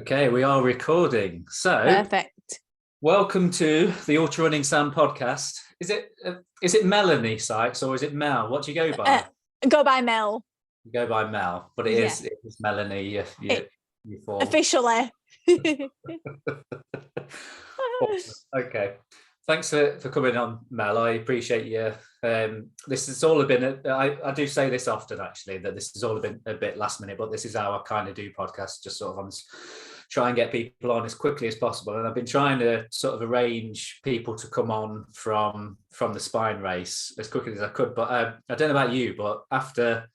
Okay, we are recording. So, Perfect. welcome to the Ultrarunning Sam podcast. Is it Melanie Sykes or is it Mel? What do you go by? Go by Mel. You go by Mel, but it is Melanie. You fall. Officially. Okay. Thanks for coming on, Mel. I appreciate you. This has all been. I do say this often, actually, that this has all been a bit last minute, but this is how I kind of do podcasts, just sort of on try and get people on as quickly as possible. And I've been trying to sort of arrange people to come on from the spine race as quickly as I could. But I don't know about you, but after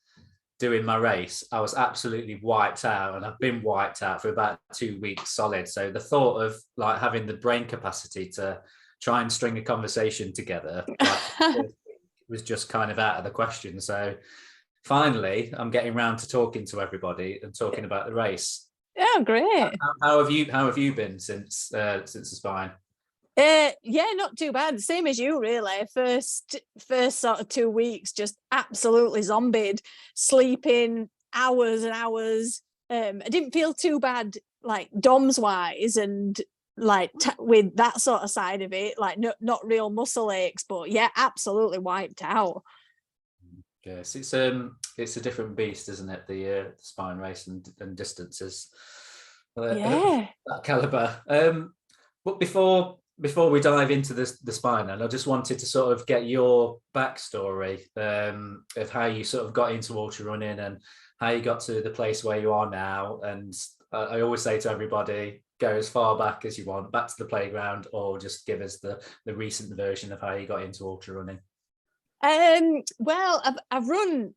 doing my race, I was absolutely wiped out, and I've been wiped out for about 2 weeks solid. So the thought of like having the brain capacity to try and string a conversation together was just kind of out of the question. So finally, I'm getting around to talking to everybody and talking about the race. Oh, great. How have you been since the spine? Yeah, not too bad. Same as you, really. First sort of 2 weeks, just absolutely zombied, sleeping hours and hours. I didn't feel too bad, like DOMS wise, and like with that sort of side of it, like not real muscle aches, but yeah, absolutely wiped out. Yes, it's a different beast, isn't it? The spine race and distances. Yeah. That caliber. But before we dive into the spine, and I just wanted to sort of get your backstory of how you sort of got into ultra running and how you got to the place where you are now. And I always say to everybody, go as far back as you want, back to the playground, or just give us the recent version of how you got into ultra running. Well, I've run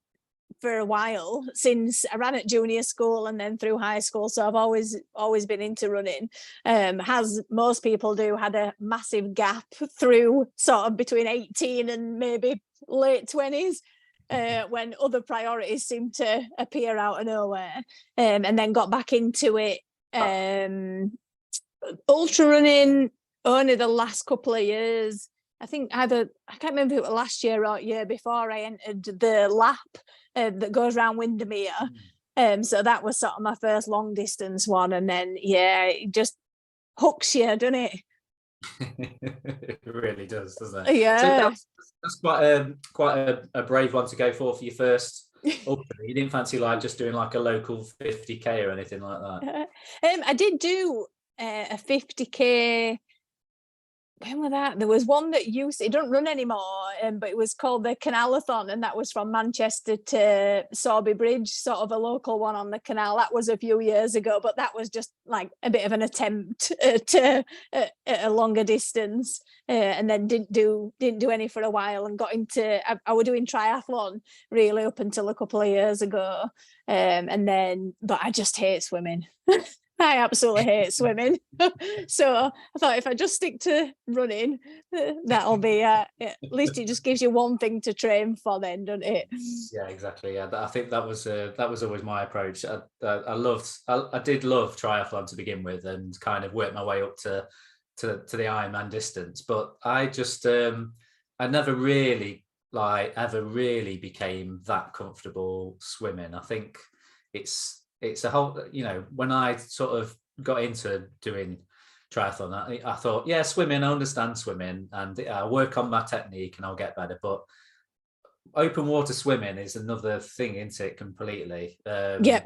for a while, since I ran at junior school and then through high school, so I've always been into running. As most people do, had a massive gap through sort of between 18 and maybe late 20s, when other priorities seemed to appear out of nowhere, and then got back into it. Ultra running only the last couple of years. I think I can't remember if it was last year or year before, I entered the lap that goes around Windermere. So that was sort of my first long distance one. And then, yeah, it just hooks you, doesn't it? It really does, doesn't it? Yeah. So that's quite a brave one to go for your first ultra. You didn't fancy like just doing like a local 50k or anything like that? I did do a 50k. When was that? There was one that it don't run anymore, but it was called the Canalathon, and that was from Manchester to Sorby Bridge, sort of a local one on the canal. That was a few years ago, but that was just like a bit of an attempt at a longer distance, and then didn't do any for a while, and got into I was doing triathlon really up until a couple of years ago, and then but I just hate swimming. I absolutely hate swimming. So I thought if I just stick to running, that'll be at least it just gives you one thing to train for then, doesn't it? Yeah, exactly. Yeah, I think that was always my approach. I did love triathlon to begin with, and kind of worked my way up to the Ironman distance. But I just I never really ever really became that comfortable swimming. I think it's a whole, when I sort of got into doing triathlon, I thought, yeah, swimming, I understand swimming, and I'll work on my technique and I'll get better. But open water swimming is another thing, isn't it, completely? Yeah.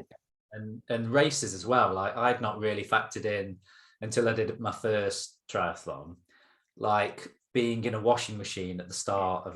And races as well. Like, I'd not really factored in until I did my first triathlon. Like, being in a washing machine at the start of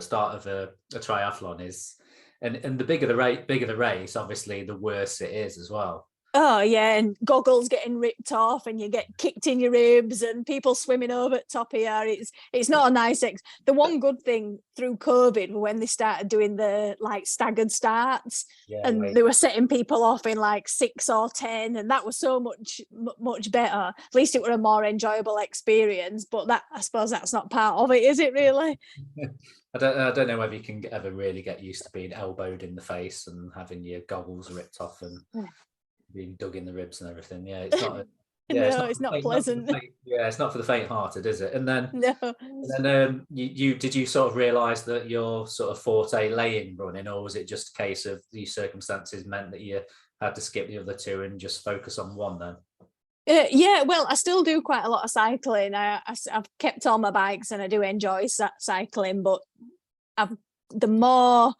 start of a triathlon is. And the bigger the race, obviously, the worse it is as well. Oh yeah, and goggles getting ripped off, and you get kicked in your ribs, and people swimming over at top of you. It's not a nice The one good thing through COVID, when they started doing the like staggered starts, and they were setting people off in like 6 or 10, and that was so much better. At least it was a more enjoyable experience. But that, I suppose, that's not part of it, is it really? I don't know whether you can ever really get used to being elbowed in the face and having your goggles ripped off and being dug in the ribs and everything. Yeah, it's not. It's not pleasant. It's not for the faint-hearted, is it? And then, no. Did you sort of realise that your sort of forte lay in running, or was it just a case of these circumstances meant that you had to skip the other two and just focus on one then? Yeah, well, I still do quite a lot of cycling. I've kept all my bikes and I do enjoy cycling, but I've the more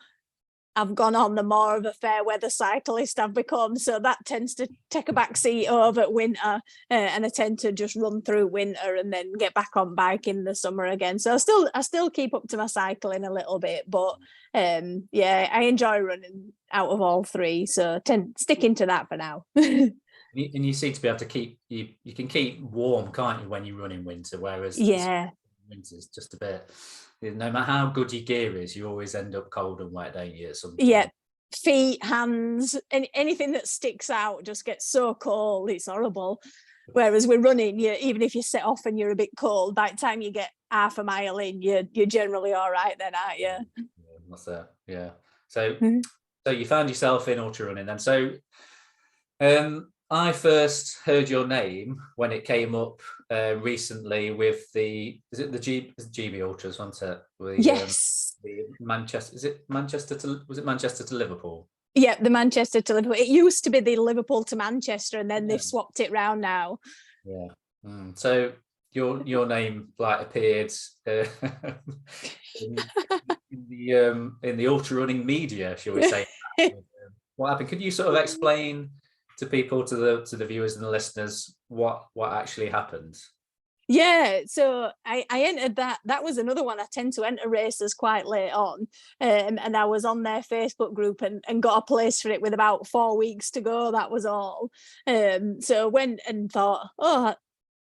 I've gone on, the more of a fair weather cyclist I've become. So that tends to take a back seat over winter, and I tend to just run through winter and then get back on bike in the summer again. So I still keep up to my cycling a little bit, but yeah, I enjoy running out of all three. So sticking to that for now. And you seem to be able to keep you can keep warm, can't you, when you run in winter? Whereas Yeah. winter's just a bit. No matter how good your gear is, you always end up cold and wet, don't you? At some point. Yeah, feet, hands, anything that sticks out just gets so cold. It's horrible. Whereas we're running, even if you set off and you're a bit cold, by the time you get half a mile in, you're generally all right then, aren't you? Yeah, that's it. Yeah. So you found yourself in ultra running then. So I first heard your name when it came up recently with the GB Ultras, wasn't it? Yes. The Manchester. Was it Manchester to Liverpool? Yeah, the Manchester to Liverpool. It used to be the Liverpool to Manchester, and then they've swapped it round now. Yeah. So your name like appeared in the ultra running media, shall we say? What happened? Could you sort of explain to people, to the viewers and the listeners, what actually happened? Yeah, so I entered that. That was another one. I tend to enter races quite late on, and I was on their Facebook group and got a place for it with about 4 weeks to go. That was all. So went and thought, oh,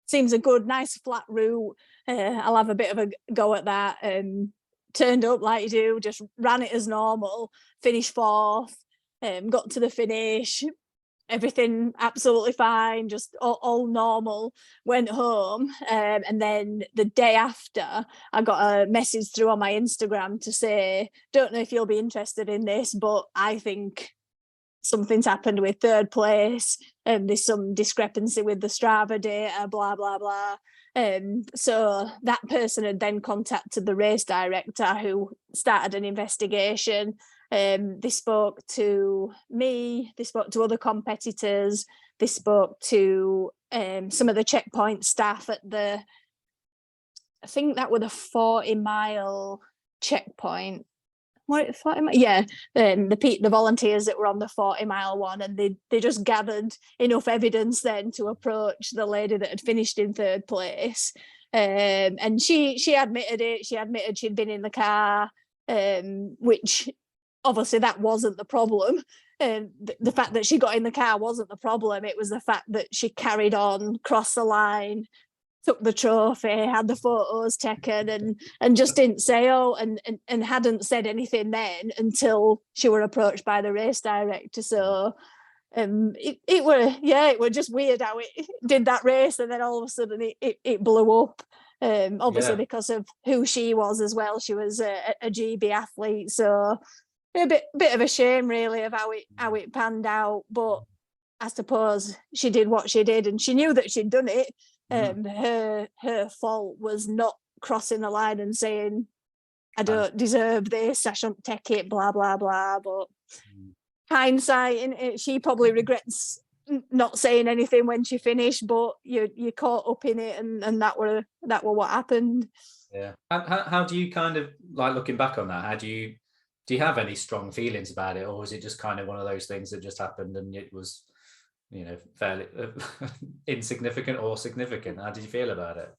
seems a good, nice flat route. I'll have a bit of a go at that. Turned up like you do, just ran it as normal. Finished fourth. Got to the finish. Everything absolutely fine, just all normal. Went home, and then the day after, I got a message through on my Instagram to say, "Don't know if you'll be interested in this, but I think something's happened with third place, and there's some discrepancy with the Strava data, blah blah blah." So that person had then contacted the race director, who started an investigation. They spoke to me, they spoke to other competitors, they spoke to some of the checkpoint staff at I think that were the 40-mile checkpoint. What, 40 mile? Yeah, the volunteers that were on the 40-mile one, and they just gathered enough evidence then to approach the lady that had finished in third place. And she admitted it. She admitted she'd been in the car, which obviously that wasn't the problem. The fact that she got in the car wasn't the problem. It was the fact that she carried on, crossed the line, took the trophy, had the photos taken, and just didn't say and hadn't said anything then until she were approached by the race director. So it were just weird how it did that race, and then all of a sudden it blew up. Obviously because of who she was as well. She was a GB athlete, so a bit of a shame really of how it panned out. But I suppose she did what she did, and she knew that she'd done it. Her fault was not crossing the line and saying, "I don't deserve this, I shouldn't take it," blah blah blah. But hindsight, she probably regrets not saying anything when she finished, but you caught up in it, and that were what happened. Yeah. How do you kind of, like, looking back on that, how do you have any strong feelings about it, or was it just kind of one of those things that just happened and it was, fairly insignificant or significant? How did you feel about it?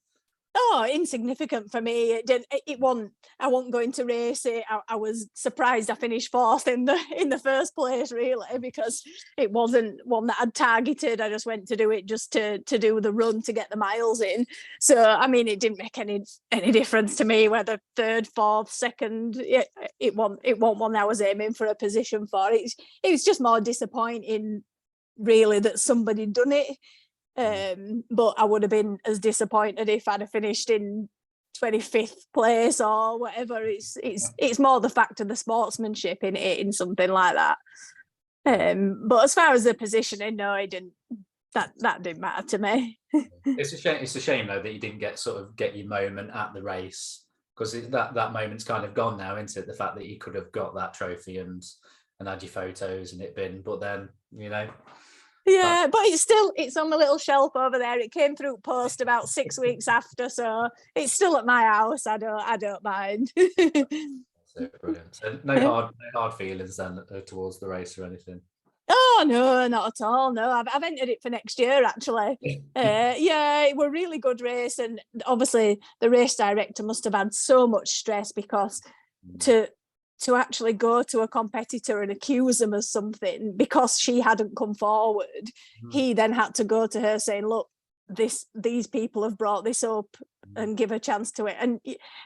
Oh, insignificant for me. It wasn't. I wasn't going to race it. I was surprised I finished fourth in the first place, really, because it wasn't one that I'd targeted. I just went to do it just to do the run to get the miles in. So I mean, it didn't make any difference to me whether third, fourth, second. It wasn't one I was aiming for a position for. It was just more disappointing, really, that somebody done it. But I would have been as disappointed if I'd have finished in 25th place or whatever. It's more the fact of the sportsmanship in something like that. But as far as the positioning, no, it didn't. That didn't matter to me. It's a shame though that you didn't get your moment at the race, because that moment's kind of gone now, isn't it? The fact that you could have got that trophy and had your photos and it been, but then, you know. Yeah, but it's on my little shelf over there. It came through post about 6 weeks after, so it's still at my house. I don't mind. So brilliant. So no hard feelings then towards the race or anything. Oh no, not at all. No, I've entered it for next year actually. Yeah, it was a really good race, and obviously the race director must have had so much stress because to actually go to a competitor and accuse them of something because she hadn't come forward, he then had to go to her saying, look, these people have brought this up and give a chance to it. And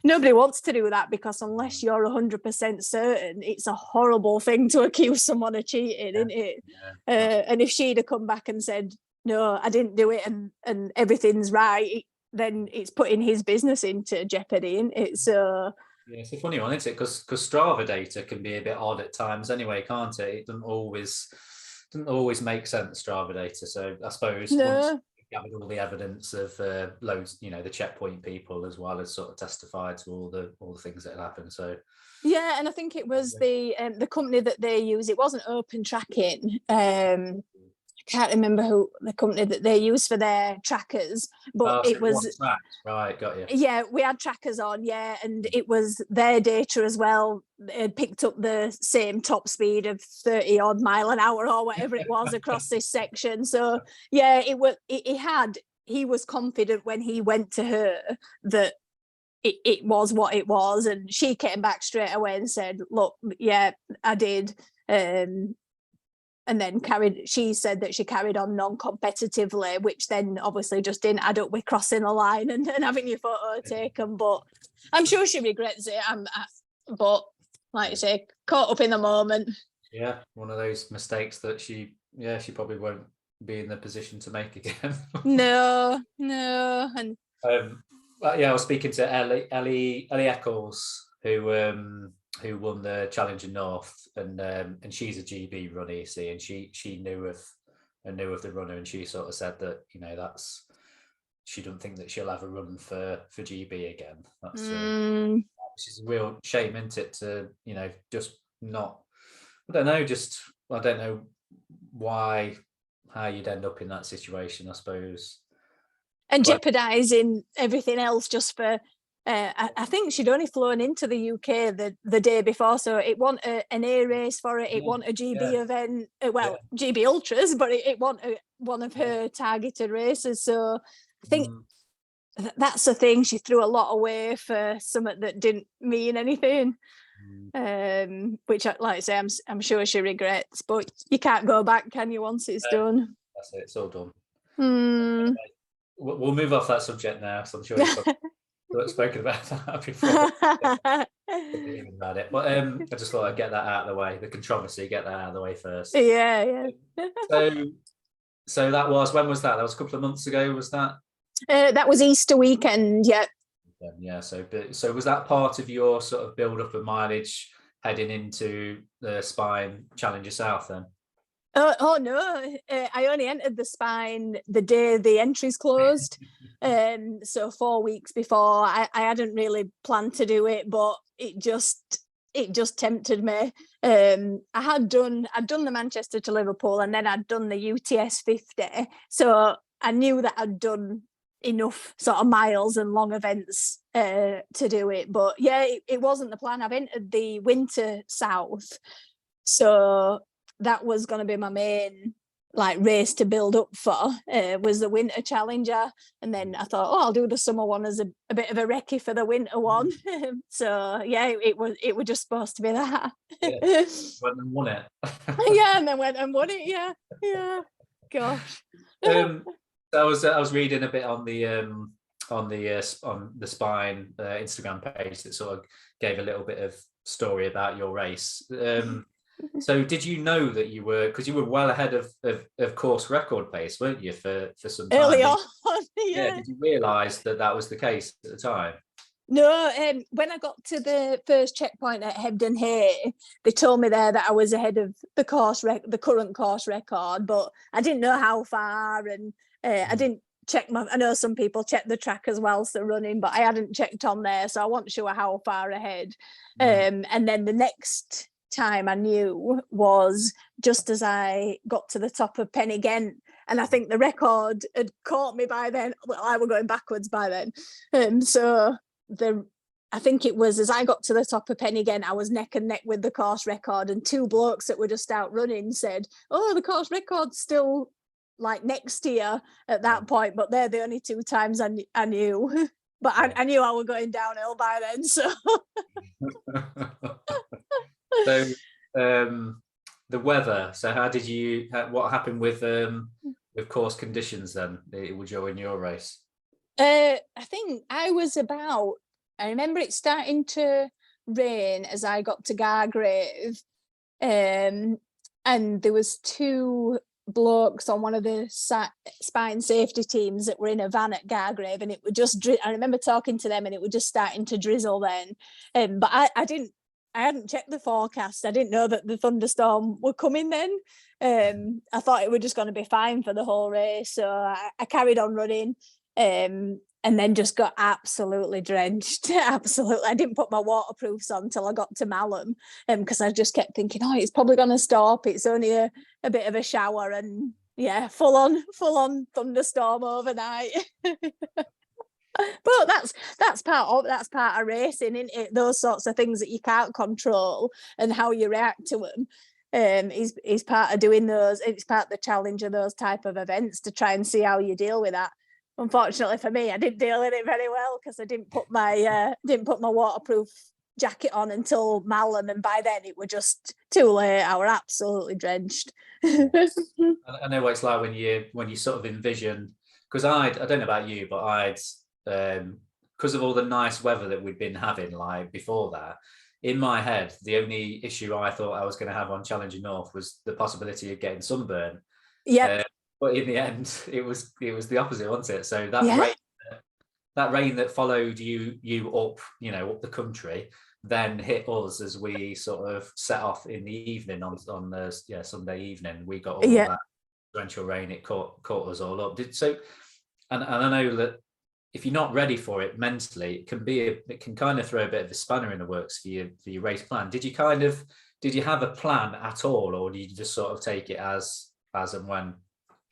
nobody wants to do that, because unless you're 100% certain, it's a horrible thing to accuse someone of cheating, isn't it? And if she'd have come back and said, no, I didn't do it, and everything's right, then it's putting his business into jeopardy, isn't it? So yeah, it's a funny one, isn't it? Because Strava data can be a bit odd at times anyway, can't it? It doesn't always make sense, Strava data. So I suppose once you gathered all the evidence of loads, you know, the checkpoint people as well as sort of testified to all the things that had happened. So yeah, and I think it was the company that they use. It wasn't Open Tracking. I can't remember who the company that they use for their trackers, but it was right. Got you. Yeah, we had trackers on, and it was their data as well. It picked up the same top speed of 30 odd mile an hour or whatever it was across this section. So yeah, he was confident when he went to her that it was what it was, and she came back straight away and said, look, yeah, I did. And then she said that she carried on non-competitively, which then obviously just didn't add up with crossing the line and having your photo taken. But I'm sure she regrets it. But like you say, caught up in the moment. Yeah, one of those mistakes that she probably won't be in the position to make again. No. And I was speaking to Ellie Eccles, who won the Challenger North, and she's a GB runner, you see, and she knew of the runner, and she sort of said that, you know, she doesn't think that she'll ever run for GB again. That's which is a real shame, isn't it? To, you know, just not. I don't know how you'd end up in that situation, I suppose. And jeopardising everything else just for. I think she'd only flown into the UK the day before, so it wasn't an A race for it. It wasn't a GB event. GB Ultras, but it wasn't one of her targeted races. So I think that's the thing. She threw a lot away for something that didn't mean anything. Which, like I say, I'm sure she regrets. But you can't go back, can you? Once it's done. That's it. It's all done. Anyway, we'll move off that subject now. So I'm sure you've spoken about that before. About it, but I just thought I'd get that out of the way. The controversy, get that out of the way first. Yeah. So that was, when was that? That was a couple of months ago. Was that? That was Easter weekend. Yeah. Yeah. So was that part of your sort of build up of mileage heading into the Spine Challenger South then? Oh no! I only entered the Spine the day the entries closed, so 4 weeks before. I hadn't really planned to do it, but it just tempted me. I'd done the Manchester to Liverpool, and then I'd done the UTS 50, so I knew that I'd done enough sort of miles and long events to do it. But yeah, it wasn't the plan. I've entered the Winter South, so that was going to be my main race to build up for, was the Winter Challenger, and then I thought, I'll do the summer one as a bit of a recce for the winter one. So yeah, it was just supposed to be that. Went and won it. Yeah, and then went and won it. Yeah. Gosh. I was reading a bit on the Spine Instagram page that sort of gave a little bit of story about your race. So did you know that you were, because you were well ahead of course record pace, weren't you, for some time? Early on, yeah. Did you realise that was the case at the time? No, when I got to the first checkpoint at Hebden Hay, they told me there that I was ahead of the current course record, but I didn't know how far, and I didn't check I know some people check the trackers whilst they're running, but I hadn't checked on there, so I wasn't sure how far ahead. And then the next time I knew was just as I got to the top of Pen-y-Ghent, and I think the record had caught me by then. Well, I were going backwards by then, so I think it was as I got to the top of Pen-y-Ghent, I was neck and neck with the course record, and two blokes that were just out running said, "Oh, the course record's still like next to you at that point," but they're the only two times I knew. But I knew I was going downhill by then, so. So the weather. So how did you? What happened with course conditions then? During your race? I think I remember it starting to rain as I got to Gargrave, and there was two blokes on one of the spine safety teams that were in a van at Gargrave, and it would just I remember talking to them, and it was just starting to drizzle then, but I hadn't checked the forecast. I didn't know that the thunderstorm were coming then. I thought it was just going to be fine for the whole race, so I carried on running, and then just got absolutely drenched. Absolutely. I didn't put my waterproofs on till I got to Malham, because I just kept thinking, oh, it's probably going to stop. It's only a bit of a shower, and yeah, full on thunderstorm overnight. But that's part of racing, isn't it? Those sorts of things that you can't control, and how you react to them is part of doing those. It's part of the challenge of those type of events, to try and see how you deal with that. Unfortunately for me, I didn't deal with it very well, because I didn't put my waterproof jacket on until Malham, and by then it was just too late. I were absolutely drenched. I know what it's like when you sort of envision, because I don't know about you, but I'd because of all the nice weather that we'd been having like before that, in my head the only issue I thought I was going to have on Challenger North was the possibility of getting sunburn. But in the end it was the opposite, wasn't it? So that rain that followed you up, up the country, then hit us as we sort of set off in the evening on the Sunday evening. We got all of that torrential rain. It caught us all up. And I know that if you're not ready for it mentally, it can kind of throw a bit of a spanner in the works for your race plan. Did you have a plan at all, or did you just sort of take it as and when?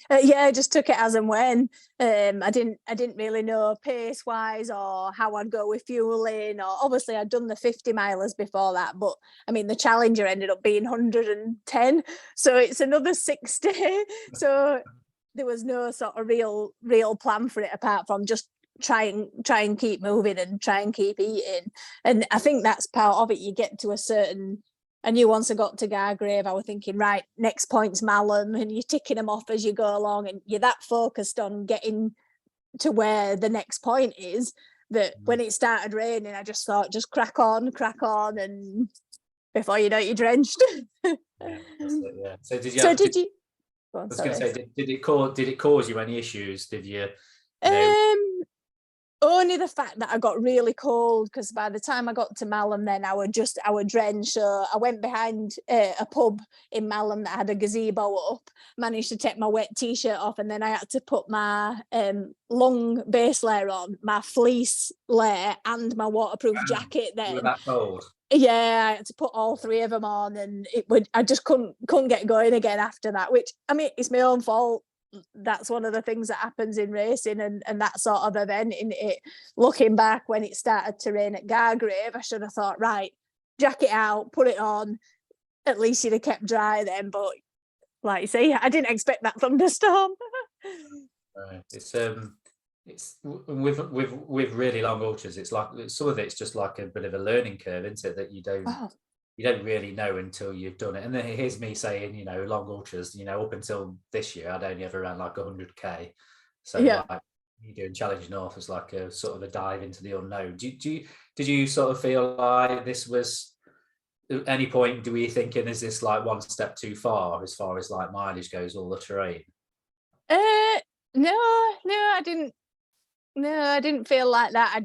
I just took it as and when. I didn't really know pace wise or how I'd go with fueling, or obviously I'd done the 50 milers before that, but I mean the Challenger ended up being 110, so it's another 60. So there was no sort of real plan for it, apart from just try and keep moving and try and keep eating. And I think that's part of it. You get to I knew once I got to Gargrave, I was thinking, right, next point's Malham, and you're ticking them off as you go along, and you're that focused on getting to where the next point is, that when it started raining, I just thought, just crack on, and before you know it, you're drenched. Yeah, that's it, yeah. So did you? I was going to say, did it cause you any issues? Did you? Only the fact that I got really cold, because by the time I got to Malham, then I was drenched. So I went behind a pub in Malham that had a gazebo up, managed to take my wet t-shirt off, and then I had to put my long base layer on, my fleece layer, and my waterproof jacket. Then you were that cold? Yeah, I had to put all three of them on, and I just couldn't get going again after that, which, I mean, it's my own fault. That's one of the things that happens in racing and that sort of event. In it, looking back, when it started to rain at Gargrave, I should have thought, right, jacket out, put it on, at least you'd have kept dry then. But like you say, I didn't expect that thunderstorm. It's with really long ultras, it's like some of it's just like a bit of a learning curve, isn't it, that you don't really know until you've done it. And then here's me saying, long ultras, up until this year I'd only ever ran like 100k, so like you doing Challenge North was like a sort of a dive into the unknown. Did you sort of feel like this was, at any point were you thinking, is this like one step too far as like mileage goes, all the terrain? No, I didn't. No, I didn't feel like that.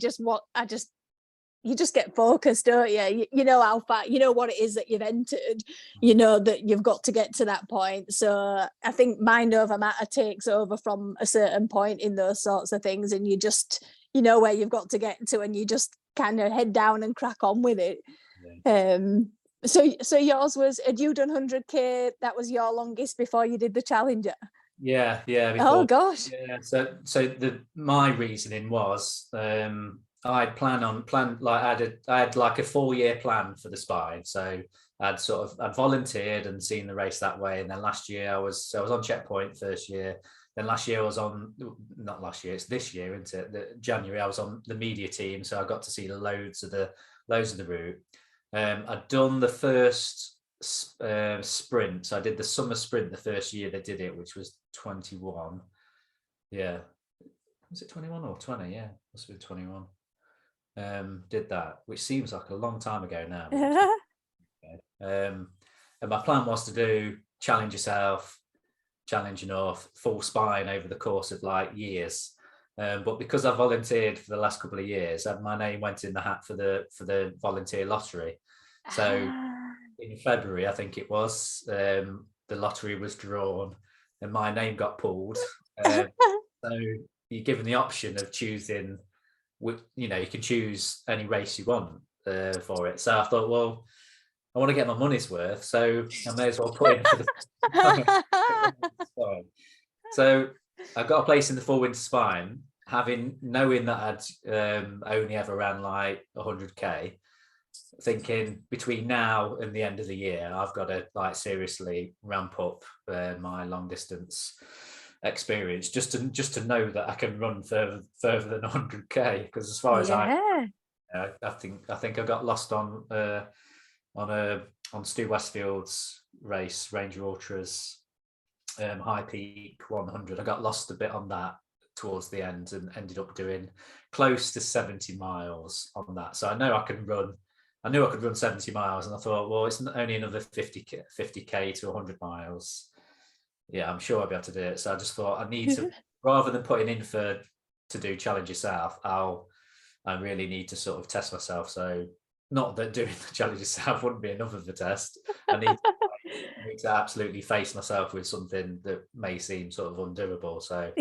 You just get focused, don't you? You know how far, you know what it is that you've entered, you know that you've got to get to that point. So I think mind over matter takes over from a certain point in those sorts of things, and you just, where you've got to get to, and you just kind of head down and crack on with it. So yours was, had you done 100k? That was your longest before you did the Challenger? Yeah, Oh before. gosh. Yeah, so my reasoning was I'd I had like a 4-year plan for the Spine. So I'd volunteered and seen the race that way. And then last year I was on checkpoint first year. Then last year I was on, not last year, it's this year, isn't it? January I was on the media team, so I got to see loads of the route. I'd done the first sprint. So I did the summer sprint the first year they did it, which was 21. Yeah. Was it 21 or 20? Yeah, must have been 21. Did that, which seems like a long time ago now. And my plan was to do challenge yourself, challenge enough, full Spine over the course of like years. But because I volunteered for the last couple of years, my name went in the hat for the volunteer lottery. So in February, I think it was, the lottery was drawn and my name got pulled. So you're given the option of choosing, you can choose any race you want for it. So I thought, well, I want to get my money's worth, so I may as well put in for the. So I got a place in the Full Winter Spine, knowing that I'd only ever ran like 100k, thinking between now and the end of the year, I've got to like seriously ramp up my long distance experience just to know that I can run further than 100k. Because as far as I think I got lost on Stu Westfield's race, Ranger Ultras, High Peak 100. I got lost a bit on that towards the end and ended up doing close to 70 miles on that. So I knew I could run 70 miles, and I thought, well, it's only another 50k to 100 miles. Yeah, I'm sure I'll be able to do it. So I just thought I need to, rather than putting in to do Challenge Yourself, I really need to sort of test myself. So not that doing the Challenge Yourself wouldn't be enough of a test. I need to absolutely face myself with something that may seem sort of undoable. So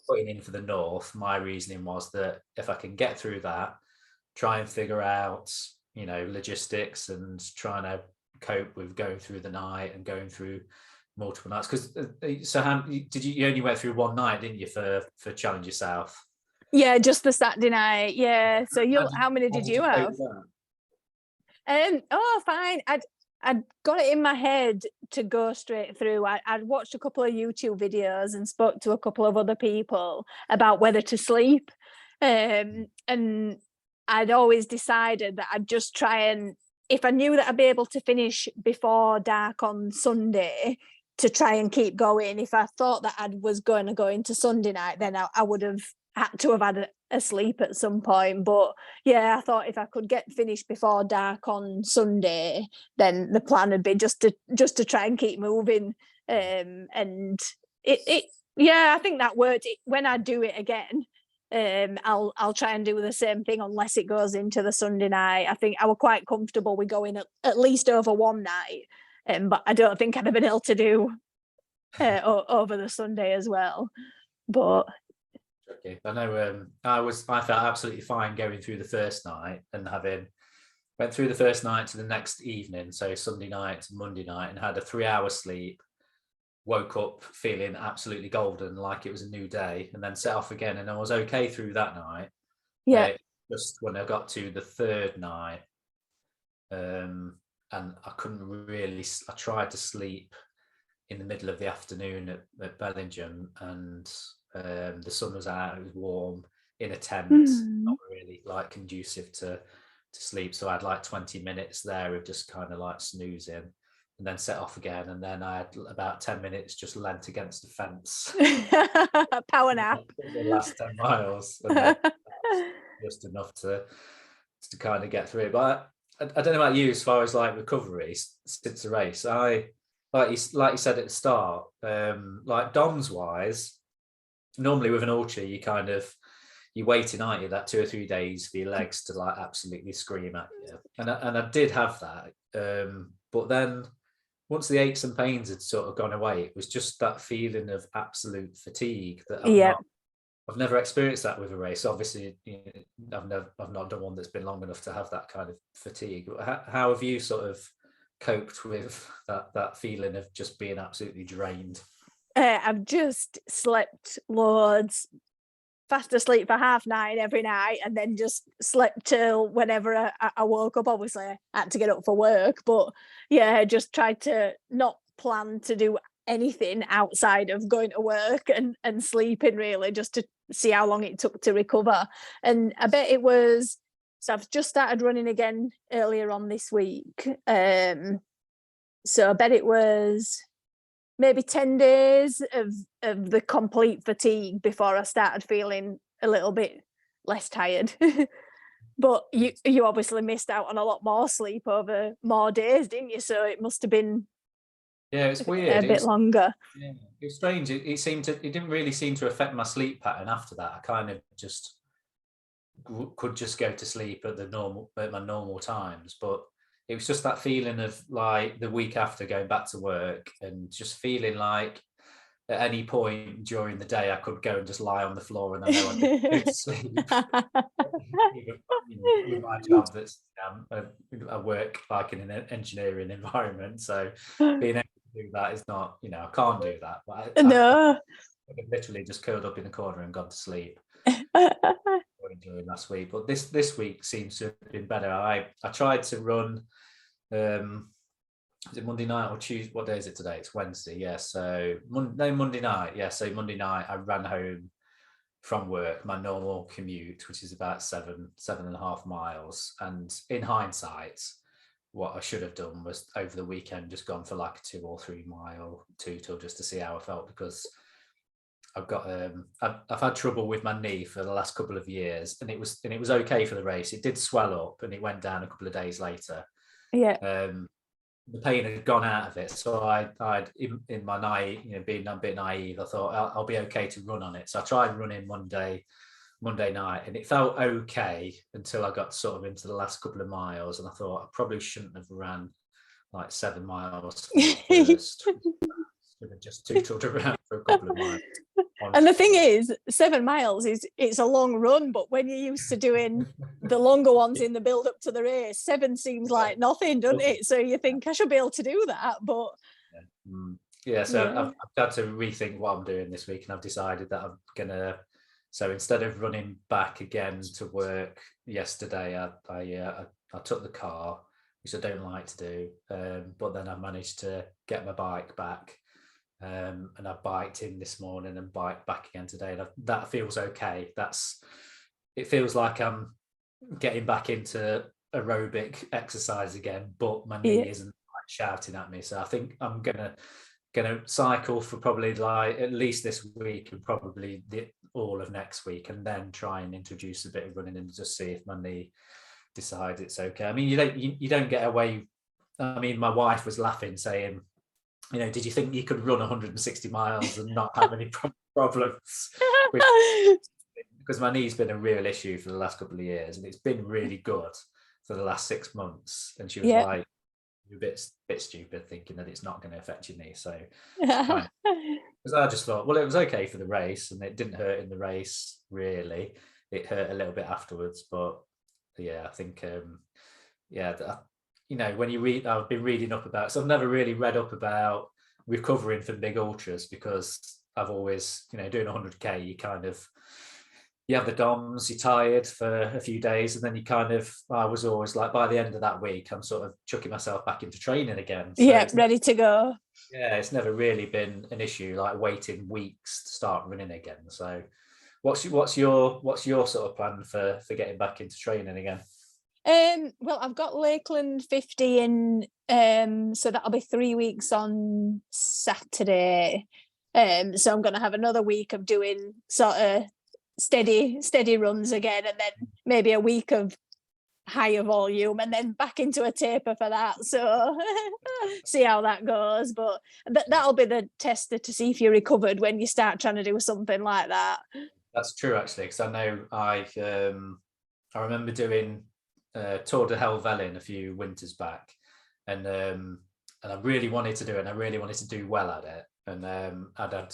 putting in for the North, my reasoning was that if I can get through that, try and figure out, logistics and trying to cope with going through the night and going through multiple nights. Because so how did you only went through one night, didn't you, for Challenge Yourself? Yeah, just the Saturday night. Yeah. So how many did you have? Oh, fine. I'd got it in my head to go straight through. I'd watched a couple of YouTube videos and spoke to a couple of other people about whether to sleep. And I'd always decided that I'd just try and, if I knew that I'd be able to finish before dark on Sunday, to try and keep going. If I thought that I was going to go into Sunday night, then I would have had to have had a sleep at some point. But yeah, I thought if I could get finished before dark on Sunday, then the plan would be just to try and keep moving. And I think that worked. When I do it again, I'll try and do the same thing unless it goes into the Sunday night. I think I was quite comfortable with going at least over one night, but I don't think I'd have been able to do over the Sunday as well. But I know I felt absolutely fine going through the first night and went through the first night to the next evening, so Sunday night to Monday night, and had a 3-hour sleep, woke up feeling absolutely golden, like it was a new day, and then set off again, and I was okay through that night. Just when I got to the third night, and I couldn't really, I tried to sleep in the middle of the afternoon at Bellingham, and the sun was out, it was warm, in a tent, not really like conducive to sleep. So I had like 20 minutes there of just kind of like snoozing, and then set off again. And then I had about 10 minutes just leant against the fence. Power nap. The last 10 miles. And just enough to kind of get through it. But I don't know about you as far as like recovery since the race. Like you said at the start, like DOMS wise, normally with an ultra, you're waiting, aren't you, that 2 or 3 days for your legs to like absolutely scream at you. And I did have that. But then once the aches and pains had sort of gone away, it was just that feeling of absolute fatigue that I've never experienced that with a race. Obviously, I've not done one that's been long enough to have that kind of fatigue. How have you sort of coped with that feeling of just being absolutely drained? I've just slept loads, fast asleep for 9:30 every night, and then just slept till whenever I woke up. Obviously, I had to get up for work, but yeah, just tried to not plan to do anything outside of going to work and sleeping really, just to see how long it took to recover. And I bet it was. So I've just started running again earlier on this week. So I bet it was maybe 10 days of the complete fatigue before I started feeling a little bit less tired. But you obviously missed out on a lot more sleep over more days, didn't you? So it must have been Yeah, it's a weird. bit longer. Yeah, it was strange. It didn't really seem to affect my sleep pattern after that. I kind of just could just go to sleep at my normal times, but it was just that feeling of like the week after going back to work and just feeling like at any point during the day I could go and just lie on the floor and I know I'd be going to sleep. Even, with my job, that's I work like in an engineering environment, so being able to do that is not, I can't do that. But I No. literally just curled up in the corner and gone to sleep during last week. But this week seems to have been better. I tried to run. Is it Monday night or Tuesday? What day is it today? It's Wednesday. Yeah. So Monday night. Yeah. So Monday night, I ran home from work, my normal commute, which is about 7.5 miles. And in hindsight, what I should have done was over the weekend just gone for like a 2 or 3 mile total just to see how I felt, because I've had trouble with my knee for the last couple of years, and it was okay for the race. It did swell up and it went down a couple of days later. Yeah. The pain had gone out of it, so I'd in my naive, being a bit naive, I thought I'll be okay to run on it. So I tried running Monday night, and it felt okay until I got sort of into the last couple of miles, and I thought I probably shouldn't have ran like 7 miles first. Should have just tootled around for a couple of miles. And the thing is, 7 miles it's a long run, but when you're used to doing the longer ones in the build up to the race, 7 seems like nothing, doesn't it? So you think I should be able to do that, but so yeah. I've had to rethink what I'm doing this week, and I've decided that I'm gonna. So instead of running back again to work yesterday, I took the car, which I don't like to do, but then I managed to get my bike back. And I biked in this morning and biked back again today, and that feels okay. It feels like I'm getting back into aerobic exercise again, but my knee isn't like shouting at me. So I think I'm gonna cycle for probably like at least this week and probably all of next week, and then try and introduce a bit of running and just see if my knee decides it's okay. I mean, you don't get away. I mean, my wife was laughing, saying, did you think you could run 160 miles and not have any problems? Because my knee's been a real issue for the last couple of years, and it's been really good for the last 6 months. And she was like, you're a bit stupid thinking that it's not going to affect your knee. So because I just thought, well, it was okay for the race, and it didn't hurt in the race really. It hurt a little bit afterwards, but yeah, I think when you read, I've been reading up about, so I've never really read up about recovering from big ultras, because I've always, doing 100k, you have the DOMs, you're tired for a few days, and then I was always like, by the end of that week, I'm sort of chucking myself back into training again. So ready to go. Yeah, it's never really been an issue, like waiting weeks to start running again. So what's your sort of plan for getting back into training again? Well, I've got Lakeland 50 in, so that'll be 3 weeks on Saturday. So I'm going to have another week of doing sort of steady runs again, and then maybe a week of higher volume, and then back into a taper for that. So see how that goes. But that'll be the tester to see if you're recovered when you start trying to do something like that. That's true, actually, because I know I remember doing Tour de Helvellyn a few winters back, and I really wanted to do it, and I really wanted to do well at it, and I'd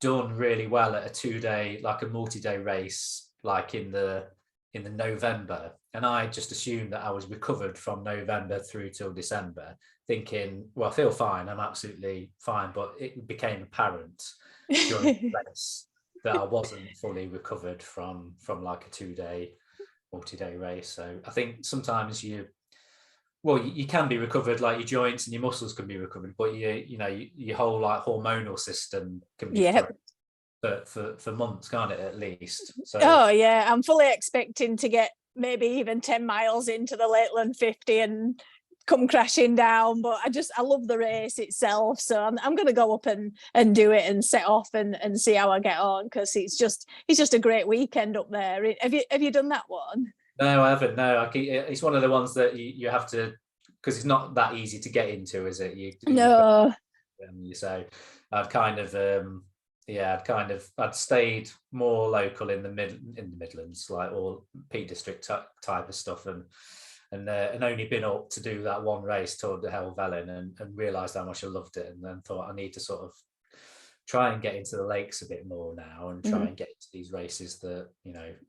done really well at a 2-day, like a multi-day race, like in the in the November, and I just assumed that I was recovered from November through till December, thinking, well, I feel fine, I'm absolutely fine. But it became apparent during the race that I wasn't fully recovered from like a 2-day, multi-day race. So I think sometimes you can be recovered, like your joints and your muscles can be recovered, but your whole like hormonal system can be Yeah. for months, can't it, at least? So Oh yeah, I'm fully expecting to get maybe even 10 miles into the Lakeland 50 and come crashing down, but I love the race itself, so I'm going to go up and do it and set off and see how I get on, because it's just a great weekend up there. Have you done that one? no, I haven't. No, it's one of the ones that you have to, because it's not that easy to get into, is it? No. So I'd kind of I'd stayed more local in the Midlands, like all Peak District type of stuff, and only been up to do that one race, Tour de Helvellyn, and realised how much I loved it, and then thought I need to sort of try and get into the lakes a bit more now, and try and get into these races that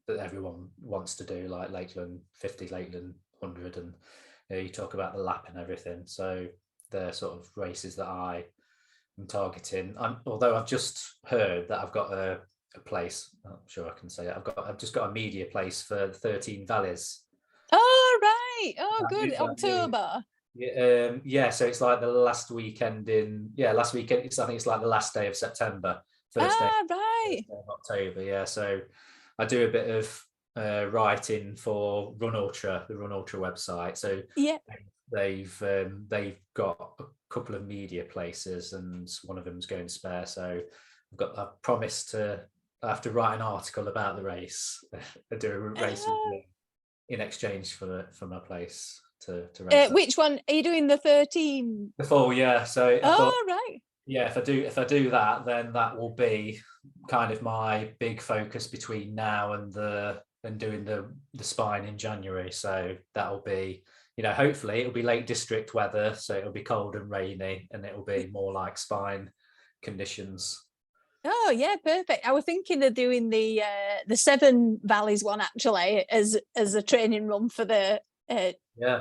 that everyone wants to do, like Lakeland 50, Lakeland 100, and you talk about the lap and everything. So they're sort of races that I am targeting. Although I've just heard that I've got a place, I'm not sure I can say it, I've just got a media place for 13 Valleys. Oh right. Oh good. October. So it's like the last weekend last weekend. I think it's like the last day of September, first day Right. of October. Yeah, so I do a bit of writing for Run Ultra, the Run Ultra website. So yeah, they've got a couple of media places, and one of them's going spare. So I promised I have to write an article about the race. I do a race in exchange for my place to race. Which one are you doing? The 13? The full, yeah. So I thought, right. yeah, if I do that, then that will be kind of my big focus between now and doing the spine in January. So that'll be, hopefully it'll be Lake District weather, so it'll be cold and rainy, and it'll be more like spine conditions. Oh yeah, perfect. I was thinking of doing the Seven Valleys one actually as a training run for the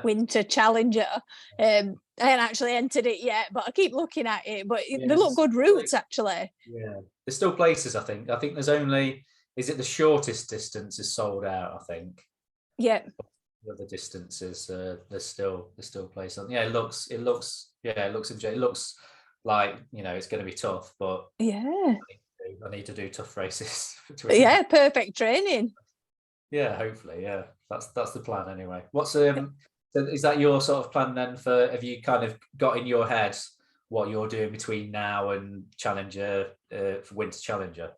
winter challenger. I haven't actually entered it yet, but I keep looking at it. But they look good routes actually. Yeah, there's still places. I think there's only, is it the shortest distance is sold out, I think. Yeah. The other distances, there's still places. Yeah, it looks interesting. It looks like it's going to be tough, but yeah, I need to do tough races. Yeah, perfect training. Yeah, hopefully, yeah. That's the plan anyway. So is that your sort of plan then? Have you kind of got in your head what you're doing between now and Challenger, for Winter Challenger?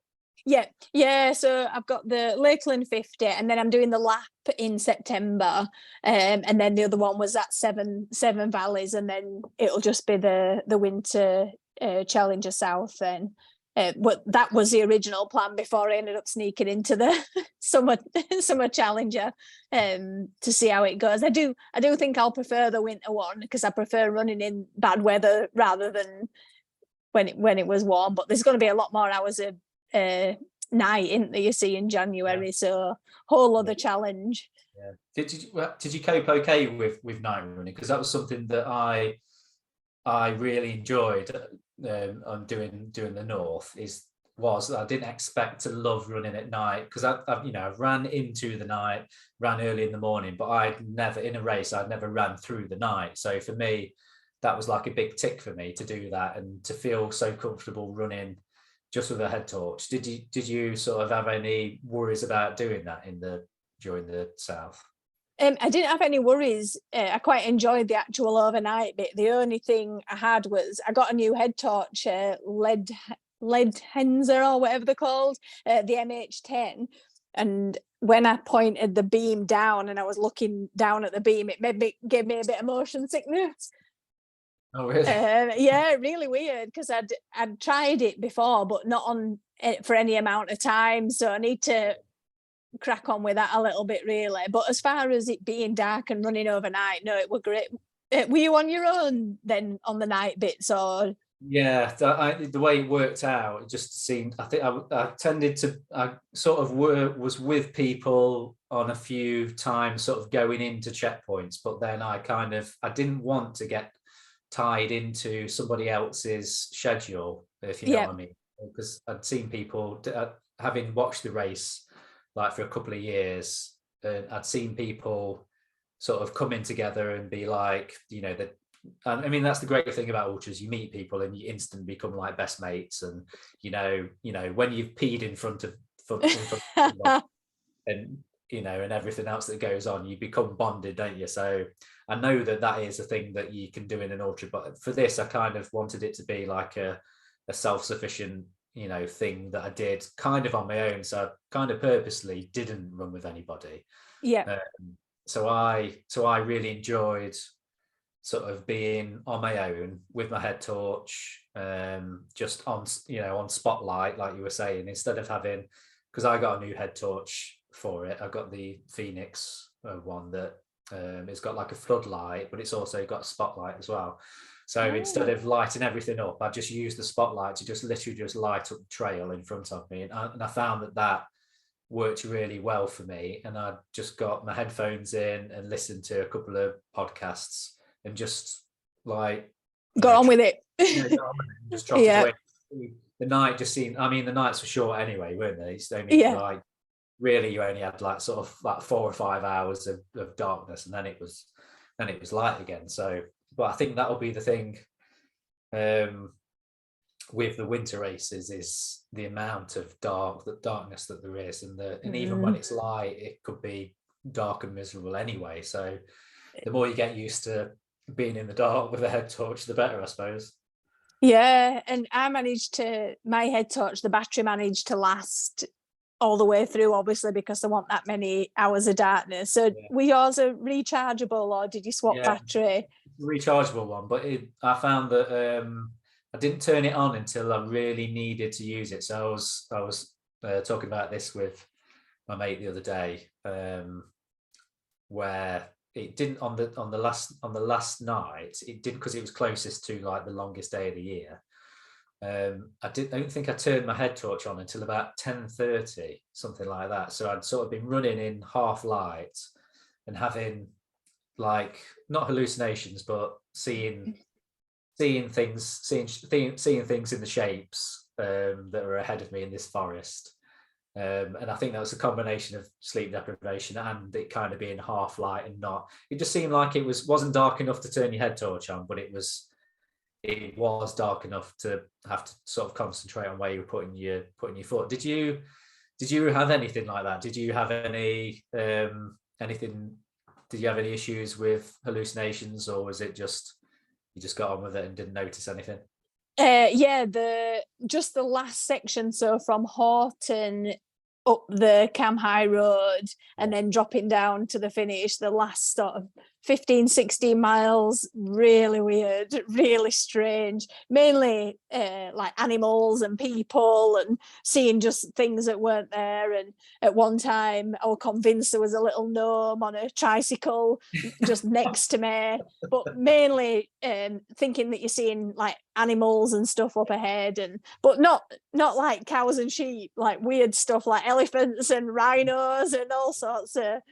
Yeah. So I've got the Lakeland 50, and then I'm doing the lap in September, and then the other one was at Seven Valleys, and then it'll just be the Winter Challenger South then. But that was the original plan before I ended up sneaking into the summer Challenger to see how it goes. I do think I'll prefer the winter one, because I prefer running in bad weather rather than when it was warm. But there's going to be a lot more hours of night, isn't there, you see, in January, so whole other challenge. Yeah. Did you cope okay with night running? Because that was something that I really enjoyed on doing the North. I didn't expect to love running at night, because I ran into the night, ran early in the morning, but I'd never ran through the night. So for me, that was like a big tick for me to do that, and to feel so comfortable running just with a head torch. Did you sort of have any worries about doing that during the South? I didn't have any worries. I quite enjoyed the actual overnight bit. The only thing I had was I got a new head torch, lead Henzer or whatever they're called, the MH10. And when I pointed the beam down and I was looking down at the beam, it gave me a bit of motion sickness. Oh really? Yeah, really weird, because I'd tried it before, but not on it for any amount of time. So I need to crack on with that a little bit, really. But as far as it being dark and running overnight, no, it were great. Were you on your own then on the night bits, or Yeah, the way it worked out, it just seemed. I think I tended to. I sort of was with people on a few times, sort of going into checkpoints, but then I didn't want to get tied into somebody else's schedule, if you know Yeah, what I mean. Because I'd seen people having watched the race like for a couple of years, and I'd seen people sort of coming together and be like, that. And I mean, that's the great thing about ultras. You meet people and you instantly become like best mates. And when you've peed in front of someone, and and everything else that goes on, you become bonded, don't you? So I know that is a thing that you can do in an ultra, but for this I kind of wanted it to be like a self-sufficient thing that I did kind of on my own. So I kind of purposely didn't run with anybody. yeah. So I really enjoyed sort of being on my own with my head torch, just on spotlight, like you were saying, instead of having, because I got a new head torch for it. I got the Phoenix one that it's got like a floodlight, but it's also got a spotlight as well. So instead Oh. of lighting everything up, I just used the spotlight to just literally just light up the trail in front of me, and I found that worked really well for me. And I just got my headphones in and listened to a couple of podcasts and just like Got on with it. got on with it and just trotted Yeah, away. The night just seemed. I mean, the nights were short anyway, weren't they? It's only yeah. like really you only had like sort of like 4 or 5 hours of darkness, and then it was light again. So, but I think that'll be the thing. Um, with the winter races is the amount of darkness that there is, and even when Mm. it's light, it could be dark and miserable anyway. So the more you get used to being in the dark with a head torch, the better, I suppose. Yeah, and my head torch, the battery managed to last all the way through, obviously, because there weren't that many hours of darkness. So Yeah, were yours a rechargeable or did you swap yeah, battery? rechargeable one, but I found that I didn't turn it on until I really needed to use it. So I was talking about this with my mate the other day, where it didn't on the last night. It didn't, because it was closest to like the longest day of the year. I don't think I turned my head torch on until about 10:30, something like that. So I'd sort of been running in half light and having like not hallucinations, but seeing things in the shapes that are ahead of me in this forest. And I think that was a combination of sleep deprivation and it kind of being half light and not. It just seemed like wasn't dark enough to turn your head torch on, but it was dark enough to have to sort of concentrate on where you were putting your foot. Did you have anything like that? Did you have anything? Did you have any issues with hallucinations, or was it just you just got on with it and didn't notice anything? Yeah, the last section, so from Horton up the Cam High Road Yeah. and then dropping down to the finish, the last sort of 15, 16 miles, really weird, really strange, mainly like animals and people and seeing just things that weren't there. And at one time I was convinced there was a little gnome on a tricycle just next to me, but mainly thinking that you're seeing like animals and stuff up ahead, and but not like cows and sheep, like weird stuff like elephants and rhinos and all sorts of.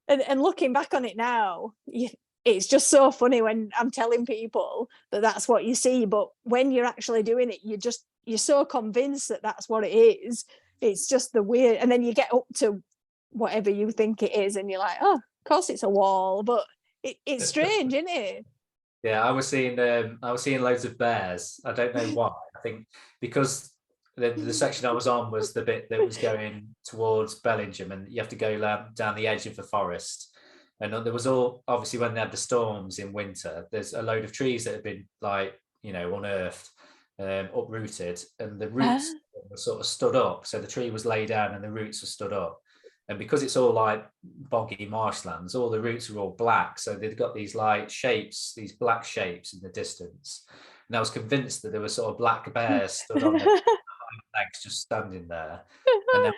And looking back on it now, it's just so funny when I'm telling people that that's what you see, but when you're actually doing it, you're so convinced that that's what it is. It's just the weird, and then you get up to whatever you think it is, and you're like, oh, of course it's a wall, but it's strange, isn't it? Yeah, I was seeing loads of bears. I don't know why. I think because the section I was on was the bit that was going towards Bellingham, and you have to go down the edge of the forest. And there was all obviously when they had the storms in winter. There's a load of trees that have been like unearthed, uprooted, and the Ah, roots were sort of stood up. So the tree was laid down and the roots were stood up. And because it's all like boggy marshlands, all the roots are all black. So they've got these like shapes, these black shapes in the distance. And I was convinced that there were sort of black bears stood on their legs, just standing there. And then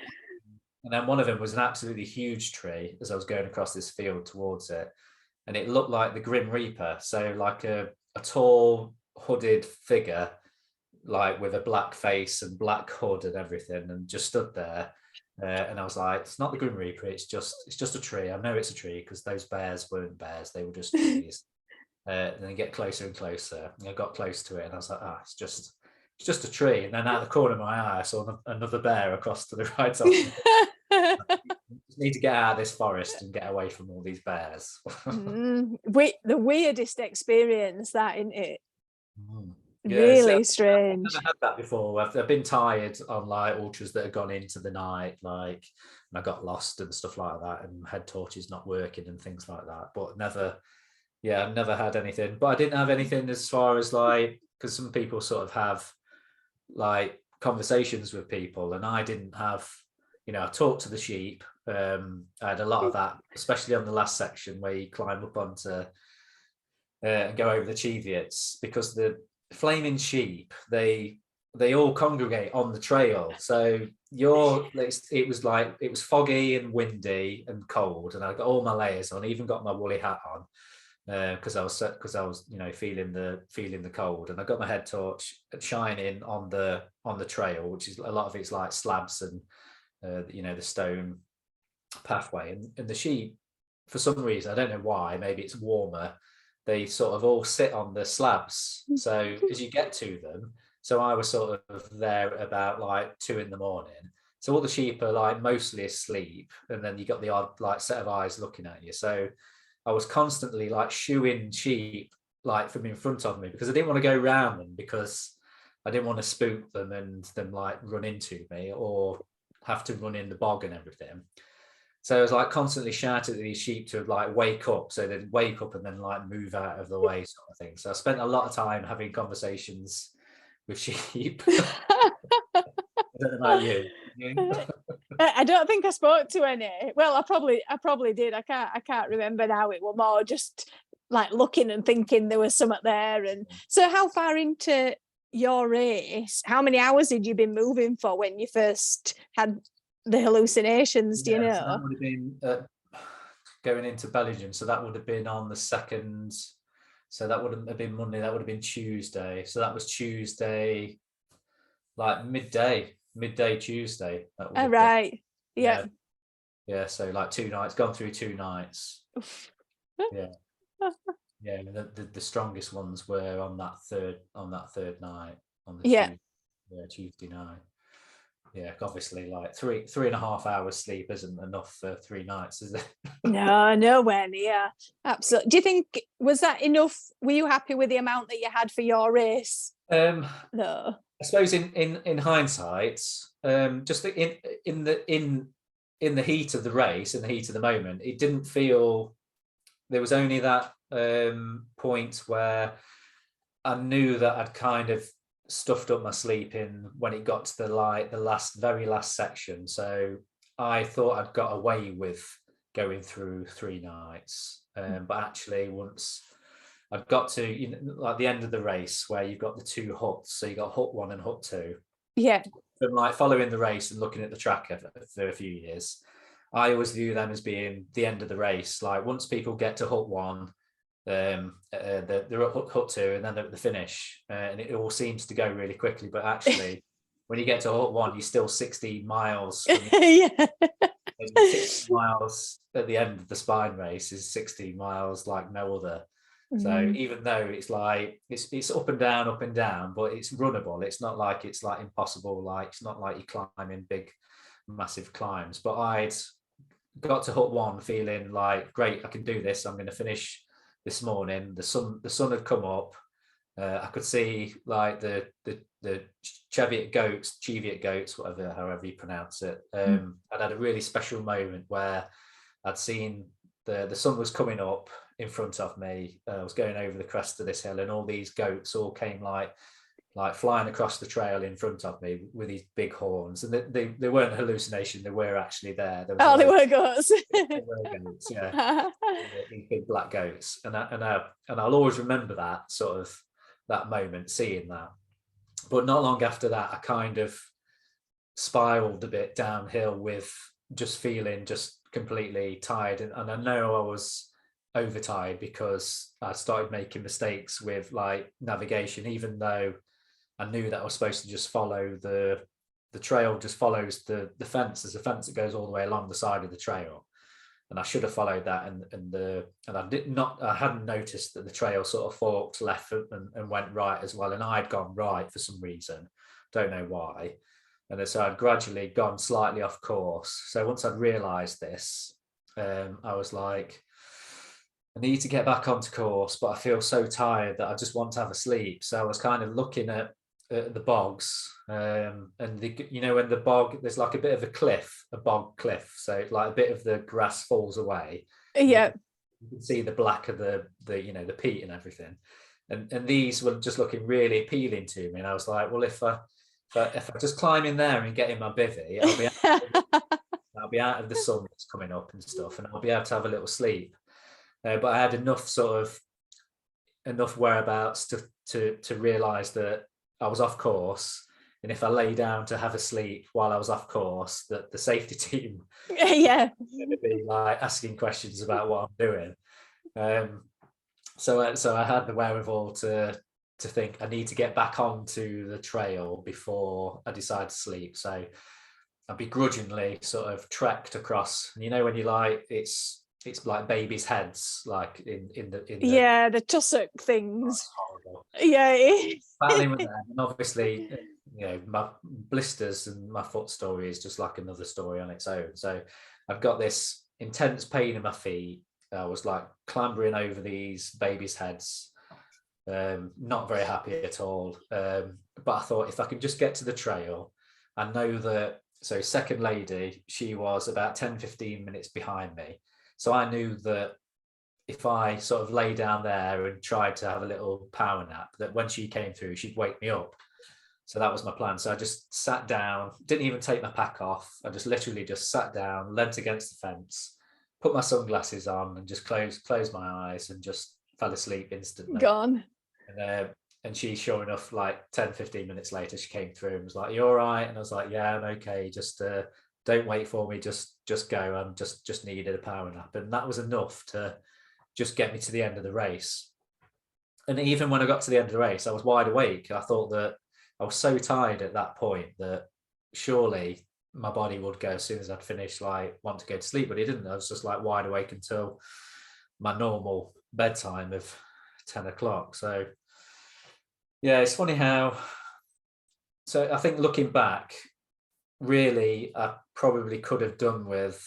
and then one of them was an absolutely huge tree as I was going across this field towards it. And it looked like the Grim Reaper. So like a tall hooded figure like with a black face and black hood and everything, and just stood there. And I was like, it's not the Grim Reaper, it's just a tree. I know it's a tree because those bears weren't bears, they were just trees. And then get closer and closer. And I got close to it, and I was like, it's just a tree. And then out the corner of my eye, I saw another bear across to the right of me. Just need to get out of this forest and get away from all these bears. The weirdest experience, that, isn't it? Yeah, Really strange. I've never had that before. I've been tired on like ultras that have gone into the night, like, and I got lost and stuff like that, and head torches not working and things like that. But never, yeah, I've never had anything. But I didn't have anything as far as like, because some people sort of have like conversations with people, and I didn't have, you know, I talked to the sheep. I had a lot of that, especially on the last section where you climb up onto and go over the Cheviots, because the flaming sheep, they all congregate on the trail. So it was foggy and windy and cold, and I got all my layers on, even got my woolly hat on, because I was you know feeling the cold, and I got my head torch shining on the trail, which is a lot of it's like slabs and you know, the stone pathway, and the sheep, for some reason, I don't know why, maybe it's warmer, they sort of all sit on the slabs. So as you get to them, so I was sort of there about like 2 in the morning. So all the sheep are like mostly asleep, and then you got the odd like set of eyes looking at you. So I was constantly like shooing sheep like from in front of me, because I didn't want to go around them, because I didn't want to spook them and them like run into me or have to run in the bog and everything. So I was like constantly shouting at these sheep to like wake up, so they'd wake up and then like move out of the way, sort of thing. So I spent a lot of time having conversations with sheep. I don't know about you. I don't think I spoke to any. Well, I probably did. I can't remember now. It was more just like looking and thinking there was something there. And so, how far into your race, how many hours had you been moving for when you first had the hallucinations? Do you know? So that would have been going into Belgium. So that would have been on the 2nd. So that wouldn't have been Monday. That would have been Tuesday. So that was Tuesday, like midday Tuesday. Oh, right. Yeah. Yeah. So like 2 nights, gone through 2 nights. Yeah. Yeah. The strongest ones were on that third night, on the Tuesday night. Yeah, obviously, like three and a half hours sleep isn't enough for 3 nights, is it? No, nowhere near. Absolutely. Do you think, was that enough? Were you happy with the amount that you had for your race? No. I suppose in hindsight, just in the heat of the race, in the heat of the moment, it didn't feel. There was only that point where I knew that I'd kind of stuffed up my sleeping when it got to the very last section. So I thought I'd got away with going through 3 nights, but actually once I'd got to, you know, like the end of the race where you've got the 2 huts, so you got hut 1 and hut 2. Yeah. From like following the race and looking at the tracker for a few years, I always view them as being the end of the race. Like once people get to hut 1, they're at hut 2, and then the finish, and it all seems to go really quickly. But actually, when you get to hut 1, you're still 16 miles. Yeah. 16 miles at the end of the spine race is 16 miles like no other. So even though it's like it's up and down, but it's runnable. It's not like it's like impossible. Like it's not like you're climbing big, massive climbs. But I'd got to hut 1 feeling like, great, I can do this. I'm going to finish this morning. The sun had come up. I could see like the Cheviot goats, whatever, however you pronounce it. I'd had a really special moment where I'd seen the sun was coming up in front of me. I was going over the crest of this hill, and all these goats all came like flying across the trail in front of me with these big horns, and they weren't hallucination. They were actually there. They were goats. They were goats, yeah. These big black goats, and I'll always remember that sort of that moment, seeing that. But not long after that, I kind of spiraled a bit downhill with just feeling just completely tired, and I know I was overtired because I started making mistakes with like navigation, even though I knew that I was supposed to just follow the trail, just follows the fence. There's a fence that goes all the way along the side of the trail, and I should have followed that. And I hadn't noticed that the trail sort of forked left and went right as well. And I'd gone right for some reason, don't know why. And so I'd gradually gone slightly off course. So once I'd realised this, I was like, I need to get back onto course, but I feel so tired that I just want to have a sleep. So I was kind of looking at the bogs, and when the bog, there's like a bit of a bog cliff. So like a bit of the grass falls away. Yeah. You can see the black of the peat and everything. And these were just looking really appealing to me. And I was like, well, if I just climb in there and get in my bivvy, I'll be out of the sun that's coming up and stuff, and I'll be able to have a little sleep. But I had enough whereabouts to realise that I was off course, and if I lay down to have a sleep while I was off course, that the safety team yeah would be like asking questions about what I'm doing. So I had the wherewithal to think I need to get back onto the trail before I decide to sleep. So I begrudgingly sort of trekked across, and when you like it's like babies' heads, like in the tussock things. Horrible. Yeah. Battling with them, and obviously, my blisters and my foot story is just like another story on its own. So I've got this intense pain in my feet. I was like clambering over these babies' heads, not very happy at all. But I thought if I can just get to the trail, I know that. So second lady, she was about 10-15 minutes behind me. So I knew that if I sort of lay down there and tried to have a little power nap, that when she came through, she'd wake me up. So that was my plan. So I just sat down, didn't even take my pack off. I just literally just sat down, leant against the fence, put my sunglasses on, and just closed my eyes and just fell asleep instantly. Gone. And she, sure enough, like 10-15 minutes later, she came through and was like, "You all right?" And I was like, "Yeah, I'm okay. Just don't wait for me. Just go. I'm just needed a power nap." And that was enough to just get me to the end of the race. And even when I got to the end of the race, I was wide awake. I thought that I was so tired at that point that surely my body would go as soon as I'd finished, like want to go to sleep, but it didn't. I was just like wide awake until my normal bedtime of 10 o'clock. So yeah, it's funny how. So I think looking back, really, I probably could have done with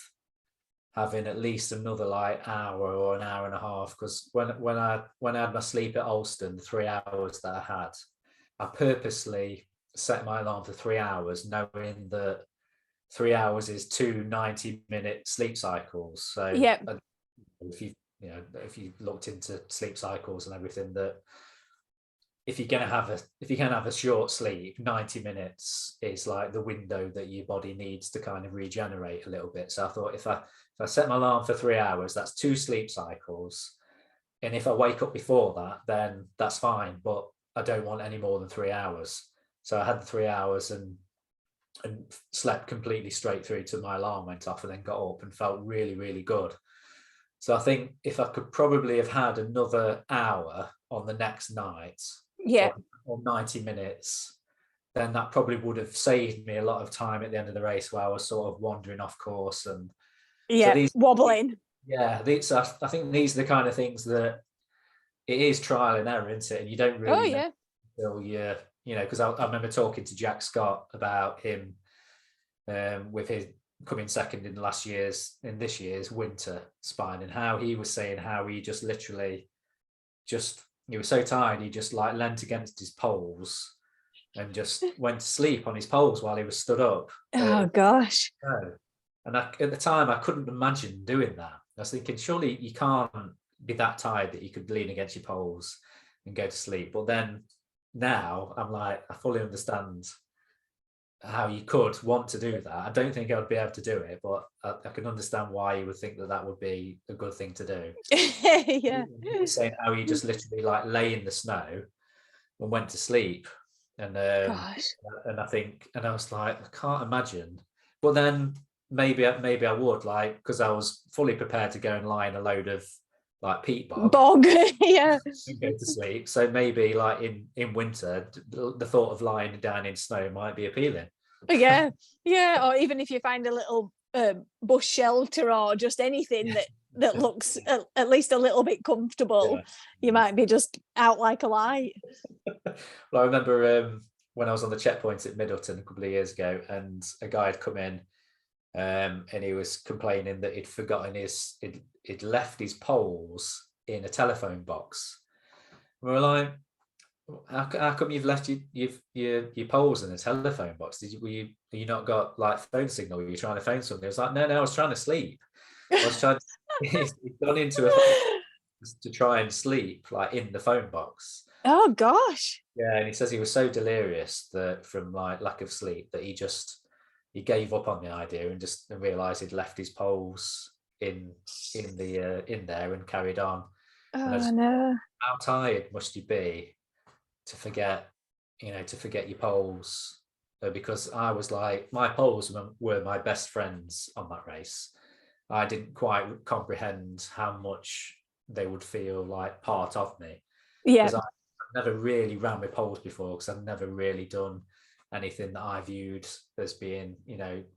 having at least another like hour or an hour and a half, because when I had my sleep at Alston, the 3 hours that I had, I purposely set my alarm for 3 hours, knowing that 3 hours is 2 90-minute sleep cycles. So yeah, if you looked into sleep cycles and everything, that if you're gonna have a short sleep, 90 minutes is like the window that your body needs to kind of regenerate a little bit. So I thought if I set my alarm for 3 hours, that's 2 sleep cycles, and if I wake up before that, then that's fine, but I don't want any more than 3 hours. So I had the 3 hours and slept completely straight through till my alarm went off, and then got up and felt really, really good. So I think if I could probably have had another hour on the next night, yeah, or 90 minutes, then that probably would have saved me a lot of time at the end of the race where I was sort of wandering off course. And yeah, so wobbling. Yeah, I think these are the kind of things that it is trial and error, isn't it? And you don't really know until because I remember talking to Jack Scott about him with his coming second in this year's winter spine, and how he was saying how he just literally he was so tired he just like leant against his poles and just went to sleep on his poles while he was stood up. Oh gosh. And at the time I couldn't imagine doing that. I was thinking, surely you can't be that tired that you could lean against your poles and go to sleep. But then now I'm like, I fully understand how you could want to do that. I don't think I would be able to do it, but I can understand why you would think that would be a good thing to do. Yeah. Saying how you just literally like lay in the snow and went to sleep. And Gosh. and I was like, I can't imagine. But then maybe I would, like, because I was fully prepared to go and lie in a load of like peat bog, yeah, and go to sleep. So maybe like in winter, the thought of lying down in snow might be appealing. yeah, yeah. Or even if you find a little bush shelter or just anything that looks at least a little bit comfortable, you might be just out like a light. Well, I remember when I was on the checkpoint at Middleton a couple of years ago, and a guy had come in, and he was complaining that he'd left his poles in a telephone box. We were like, how come you've left your poles in a have you not got like phone signal? Were you trying to phone something? I was like, no, I was trying to sleep. I was trying. He's gone into a to try and sleep like in the phone box. Oh gosh. Yeah, and he says he was so delirious that from like lack of sleep that he gave up on the idea and just realised he'd left his poles in there and carried on. Oh no. How tired must you be to forget your poles? Because I was like, my poles were my best friends on that race. I didn't quite comprehend how much they would feel like part of me. Yeah. Because I've never really ran with poles before, because I've never really done anything that I viewed as being,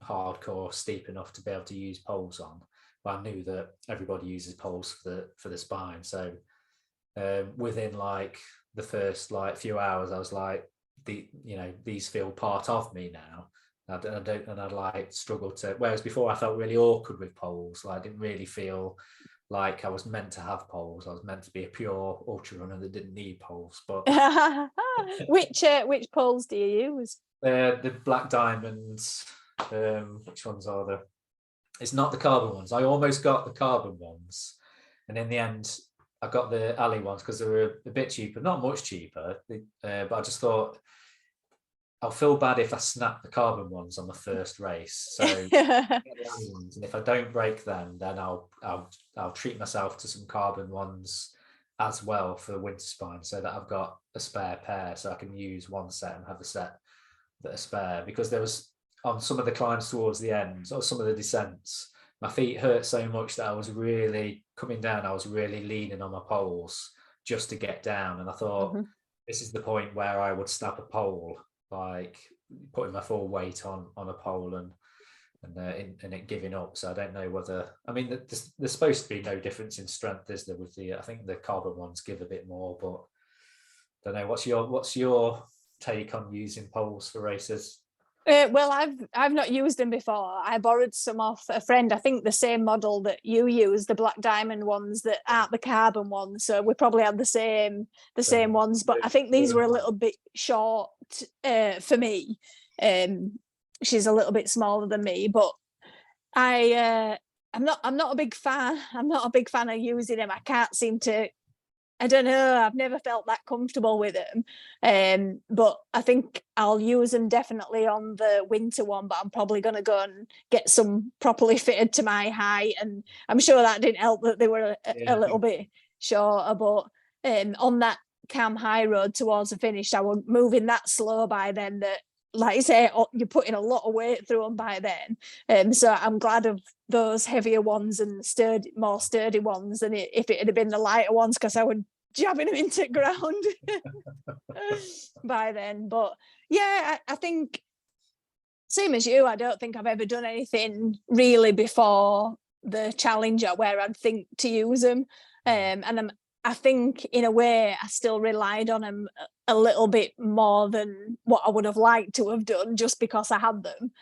hardcore, steep enough to be able to use poles on. But I knew that everybody uses poles for the spine. So within like the first like few hours, I was like, these feel part of me now. And I'd like struggle to, whereas before I felt really awkward with poles. Like I didn't really feel like I was meant to have poles. I was meant to be a pure ultra runner that didn't need poles. But which poles do you use? The Black Diamonds. Which ones are there? It's not the carbon ones. I almost got the carbon ones, and in the end I got the alley ones because they were a bit cheaper, not much cheaper. But I just thought I'll feel bad if I snap the carbon ones on the first race. So and if I don't break them, then I'll treat myself to some carbon ones as well for the winter spine, so that I've got a spare pair, so I can use one set and have a set that are spare. Because there was, on some of the climbs towards the end, or some of the descents, my feet hurt so much that I was really coming down. I was really leaning on my poles just to get down, and I thought, this is the point where I would snap a pole, like putting my full weight on a pole and it giving up. So I don't know whether, I mean, there's supposed to be no difference in strength, is there? With I think the carbon ones give a bit more, but I don't know. What's your take on using poles for races? Well, I've not used them before. I borrowed some off a friend. I think the same model that you use, the Black Diamond ones that aren't the carbon ones. So we probably had the same ones, but I think these were a little bit short for me. She's a little bit smaller than me, but I'm not a big fan. I'm not a big fan of using them. I can't seem to. I don't know. I've never felt that comfortable with them. But I think I'll use them definitely on the winter one, but I'm probably going to go and get some properly fitted to my height. And I'm sure that didn't help that they were a little bit shorter. But on that Cam High Road towards the finish, I was moving that slow by then that, like I say, you're putting a lot of weight through them by then. So I'm glad of those heavier ones and more sturdy ones than if it had been the lighter ones, because I would jabbing them into the ground by then. But yeah, I think same as you, I don't think I've ever done anything really before the Challenger where I'd think to use them. And I think in a way I still relied on them a little bit more than what I would have liked to have done, just because I had them.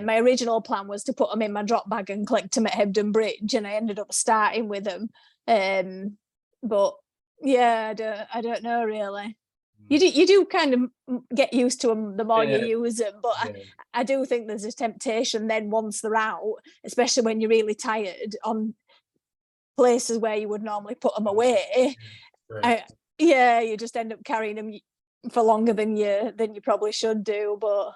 My original plan was to put them in my drop bag and collect them at Hebden Bridge, and I ended up starting with them. But yeah, I don't know really. You do kind of get used to them the more you use them, but I do think there's a temptation then once they're out, especially when you're really tired, on places where you would normally put them away. You just end up carrying them for longer than you probably should do. But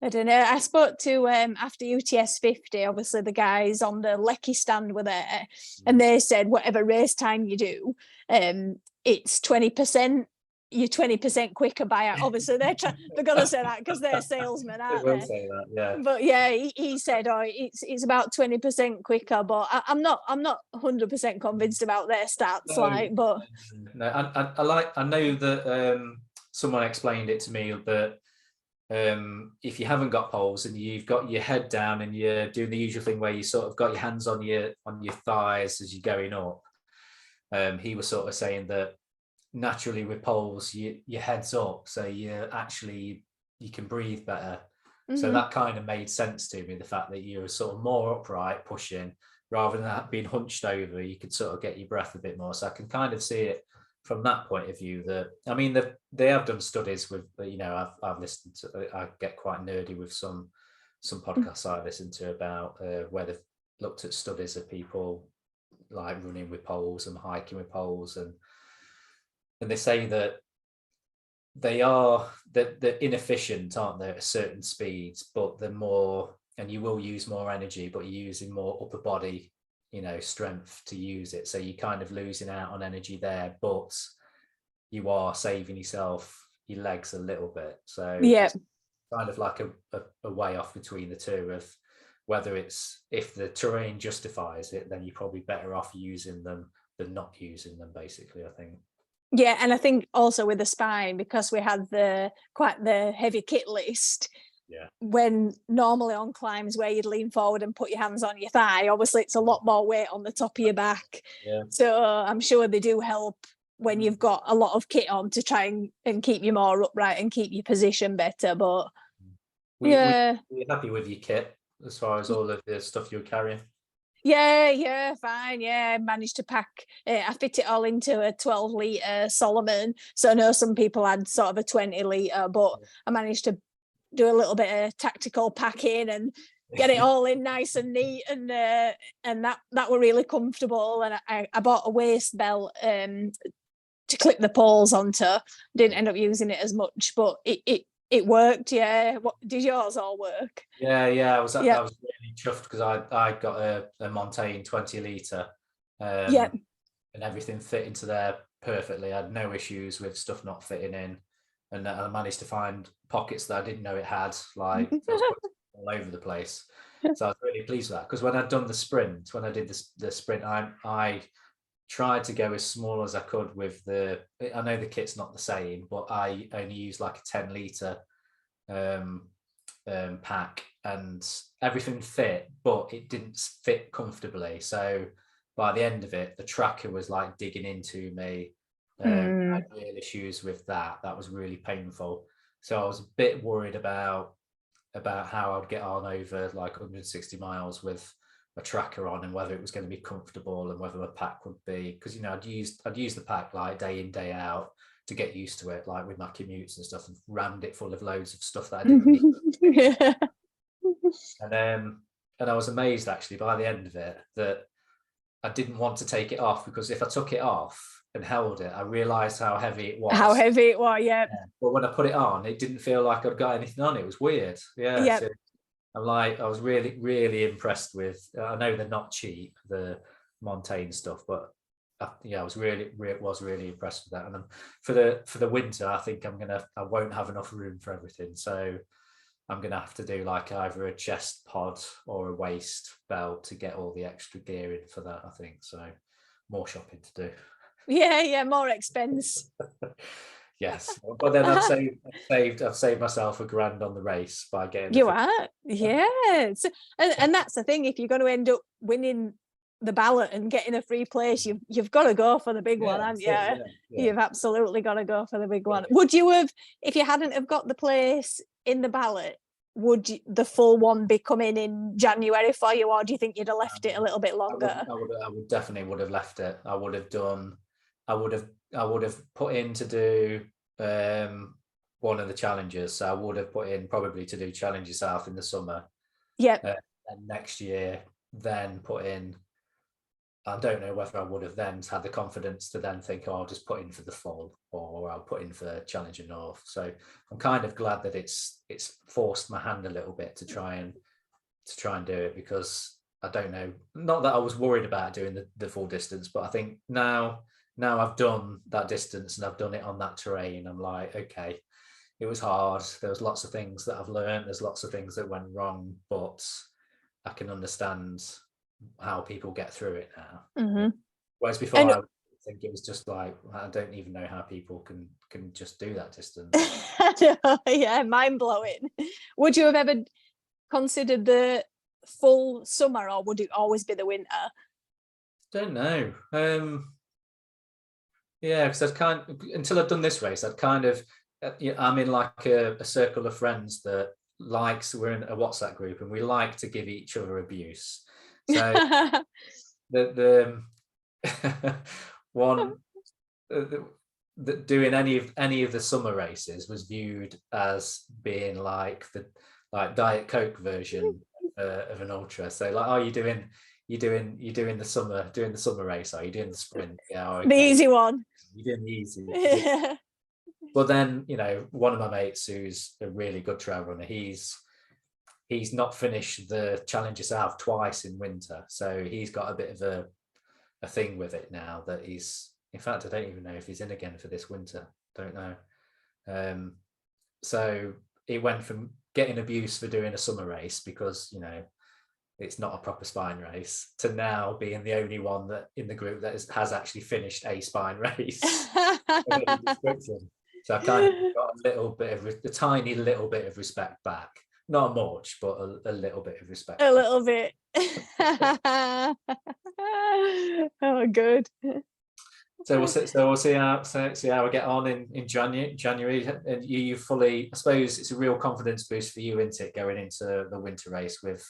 I don't know. I spoke to after UTS 50, obviously the guys on the Lecky stand were there, and they said whatever race time you do, it's 20% you're 20% quicker by, obviously they're gonna say that because they're salesmen, They aren't will they? say that, yeah. But yeah, he said, oh, it's about 20% quicker, but I'm not 100% convinced about their stats, No, like, but no, I know that someone explained it to me that if you haven't got poles and you've got your head down and you're doing the usual thing where you sort of got your hands on your thighs as you're going up, he was sort of saying that naturally with poles your head's up, so you can breathe better. So that kind of made sense to me, the fact that you were sort of more upright pushing rather than that being hunched over. You could sort of get your breath a bit more, so I can kind of see it from that point of view. That, I mean, they have done studies with, you know, I've listened to, I get quite nerdy with some podcasts I listen to about where they've looked at studies of people like running with poles and hiking with poles, and they say that they're inefficient, aren't they, at certain speeds, but they're more, and you will use more energy, but you're using more upper body, you know, strength to use it. So you're kind of losing out on energy there, but you are saving yourself your legs a little bit. So yeah, it's kind of like a way off between the two of whether it's, if the terrain justifies it, then you're probably better off using them than not using them, basically, I think. yeah. And I think also with the spine, because we had quite the heavy kit list, Yeah. when normally on climbs where you'd lean forward and put your hands on your thigh, obviously it's a lot more weight on the top of your back. Yeah. So I'm sure they do help when you've got a lot of kit on to try and keep you more upright and keep your position better. But yeah, Were you happy with your kit as far as all of the stuff you were carrying? yeah, fine. Yeah, managed to pack. I fit it all into a 12-litre Solomon. So I know some people had sort of a 20-litre, but I managed to do a little bit of tactical packing and get it all in nice and neat, and that were really comfortable. And I bought a waist belt to clip the poles onto. Didn't end up using it as much, but it worked. Yeah. What did yours all work? Yeah, I was Yeah. really chuffed because I got a Montaigne 20-litre, Yeah. and everything fit into there perfectly. I had no issues with stuff not fitting in, and I managed to find pockets that I didn't know it had, like there was all over the place. So I was really pleased with that, because when I'd done the sprint, when I did the sprint, I tried to go as small as I could with I know the kit's not the same, but I only used like a 10-litre pack, and everything fit, but it didn't fit comfortably. So by the end of it, the tracker was like digging into me. I had real issues with that. That was really painful. So I was a bit worried about how I'd get on over like 160 miles with a tracker on, and whether it was going to be comfortable, and whether a pack would be, because, you know, I'd used the pack like day in, day out to get used to it, like with my commutes and stuff, and rammed it full of loads of stuff that I didn't need. Yeah. And I was amazed actually by the end of it that I didn't want to take it off, because if I took it off and held it, I realized how heavy it was. How heavy it was, yeah. But when I put it on, it didn't feel like I'd got anything on. It was weird. Yeah. Yeah. So I was really, really impressed with, I know they're not cheap, the Montaigne stuff, but I was really impressed with that. And then for the winter, I think I won't have enough room for everything. So I'm going to have to do like either a chest pod or a waist belt to get all the extra gear in for that, I think. So more shopping to do. Yeah, more expense. Yes, but then I've saved myself £1,000 on the race by getting. You are, yeah. So, and that's the thing. If you're going to end up winning the ballot and getting a free place, you've got to go for the big one, haven't you? Yeah. You've absolutely got to go for the big one. Would you have, if you hadn't have got the place in the ballot, would the full one be coming in January for you, or do you think you'd have left it a little bit longer? I would definitely would have left it. I would have put in to do one of the challenges. So I would have put in probably to do Challenger South in the summer. Yeah. And next year, then put in. I don't know whether I would have then had the confidence to then think, oh, I'll just put in for the fall, or I'll put in for Challenger North. So I'm kind of glad that it's forced my hand a little bit to try and do it, because I don't know, not that I was worried about doing the full distance, but I think now now I've done that distance and I've done it on that terrain, I'm like, okay, it was hard. There was lots of things that I've learned. There's lots of things that went wrong, but I can understand how people get through it now. Mm-hmm. Whereas before, And I would think it was just like, I don't even know how people can just do that distance. yeah, mind blowing. Would you have ever considered the full summer, or would it always be the winter? Don't know. Yeah, because I'd until I'd done this race, I'd kind of, I'm in like a circle of friends that we're in a WhatsApp group and we like to give each other abuse. So the one doing any of the summer races was viewed as being like the Diet Coke version of an ultra. So like, oh, you're doing the summer race, are you doing the sprint? Yeah, okay. The easy one. You're doing the easy. But then, one of my mates who's a really good trail runner, he's not finished the Challenger South twice in winter, so he's got a bit of a thing with it now that in fact, I don't even know if he's in again for this winter. Don't know. So it went from getting abuse for doing a summer race because it's not a proper spine race, to now being the only one that in the group that has actually finished a spine race. So I kind of got a tiny little bit of respect back. Not much, but a little bit of respect. A little bit. Oh, good. So we'll see how we get on in January. And you fully, I suppose it's a real confidence boost for you, isn't it, going into the winter race with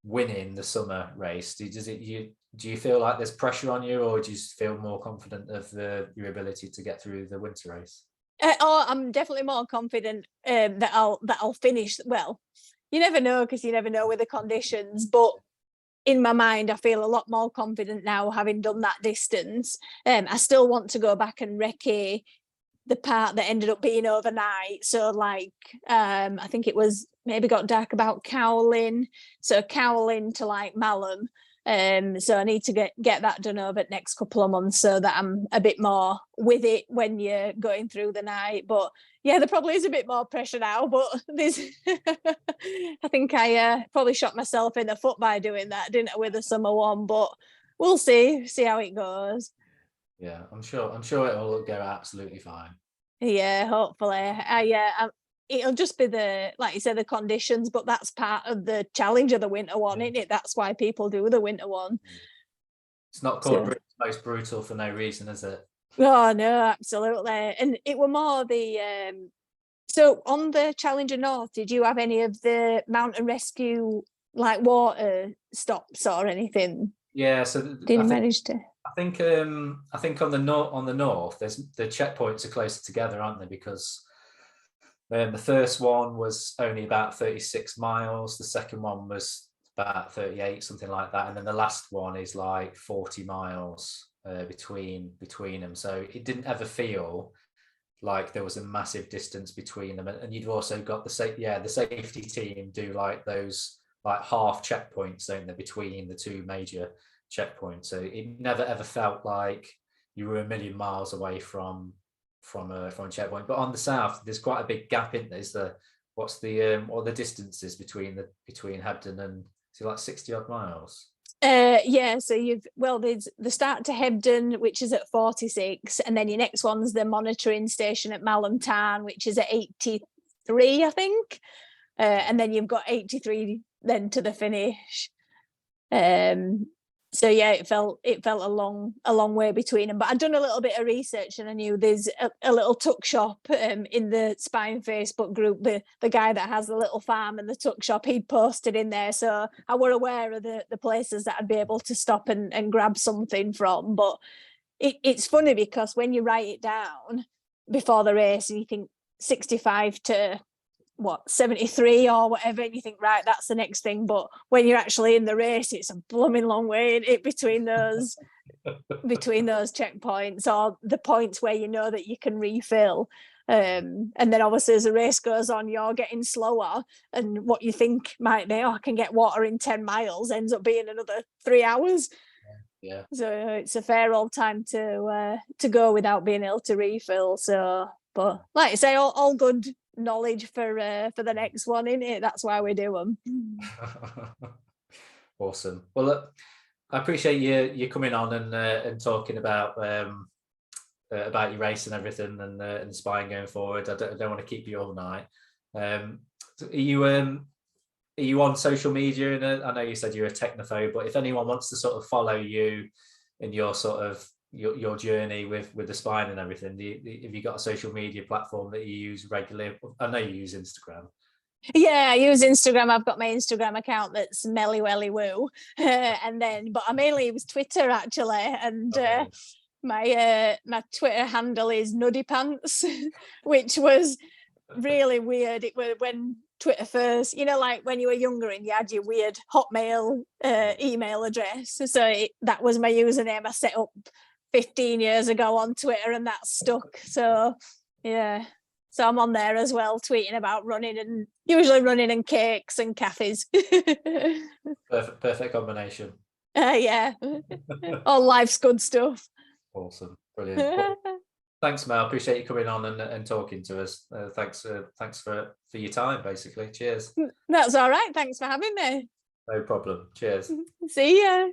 winning the summer race? Do you feel like there's pressure on you, or do you feel more confident of your ability to get through the winter race? I'm definitely more confident that I'll finish well. You never know, because you never know with the conditions, but in my mind I feel a lot more confident now, having done that distance. I still want to go back and recce the part that ended up being overnight, so like I think it was maybe got dark about Cowlin, so Cowlin to like Malham. So I need to get that done over the next couple of months so that I'm a bit more with it when you're going through the night. But yeah, there probably is a bit more pressure now, but there's I think I probably shot myself in the foot by doing that, didn't I, with the summer one, but we'll see how it goes. Yeah, I'm sure it'll go absolutely fine. Yeah, hopefully. It'll just be like you said, the conditions, but that's part of the challenge of the winter one, isn't it? That's why people do the winter one. It's not called Britain's Most Brutal for no reason, is it? Oh no, absolutely. And it were more so on the Challenger North, did you have any of the mountain rescue like water stops or anything? Yeah, so did you manage to? I think on the north, there's the checkpoints are closer together, aren't they? Because the first one was only about 36 miles. The second one was about 38, something like that. And then the last one is like 40 miles between them. So it didn't ever feel like there was a massive distance between them. And you've also got the safety team do like those like half checkpoints, don't they, between the two major checkpoints. So it never ever felt like you were a million miles away from a checkpoint. But on the south, there's quite a big gap in there. What are the distances between Hebden and, is it like 60 odd miles? Yeah, so there's the start to Hebden, which is at 46, and then your next one's the monitoring station at Malham Tarn, which is at 83, I think. And then you've got 83 then to the finish. So yeah, it felt a long way between them. But I'd done a little bit of research, and I knew there's a little tuck shop in the Spine Facebook group. The guy that has the little farm and the tuck shop, he'd posted in there, so I were aware of the places that I'd be able to stop and grab something from. But it's funny because when you write it down before the race and you think 65 to 73 or whatever, and you think, right, that's the next thing, but when you're actually in the race, it's a blooming long way in it between those checkpoints, or the points where you know that you can refill, and then obviously as the race goes on, you're getting slower, and what you think might be, I can get water in 10 miles ends up being another 3 hours. Yeah. So it's a fair old time to go without being able to refill. So, but like I say, all good knowledge for the next one, isn't it? That's why we do them. Awesome. Well, look, I appreciate you coming on and talking about your race and everything, and inspiring going forward. I don't want to keep you all night. Are you on social media? And I know you said you're a technophobe, but if anyone wants to sort of follow you in your sort of your journey with the spine and everything, have you got a social media platform that you use regularly? I know you use Instagram. Yeah, I use Instagram. I've got my Instagram account that's Melly Welly Woo, and then but I mainly use Twitter actually, and my Twitter handle is Nuddy Pants, which was really weird. It was when Twitter first, like when you were younger and you had your weird Hotmail email address. So that was my username I set up 15 years ago on Twitter, and that stuck. So yeah. So I'm on there as well, tweeting about running, and usually running and cakes and cafes. Perfect combination. Yeah, all life's good stuff. Awesome, brilliant. Well, thanks, Mel. Appreciate you coming on and talking to us. Thanks for your time. Basically, cheers. That's all right. Thanks for having me. No problem. Cheers. See ya.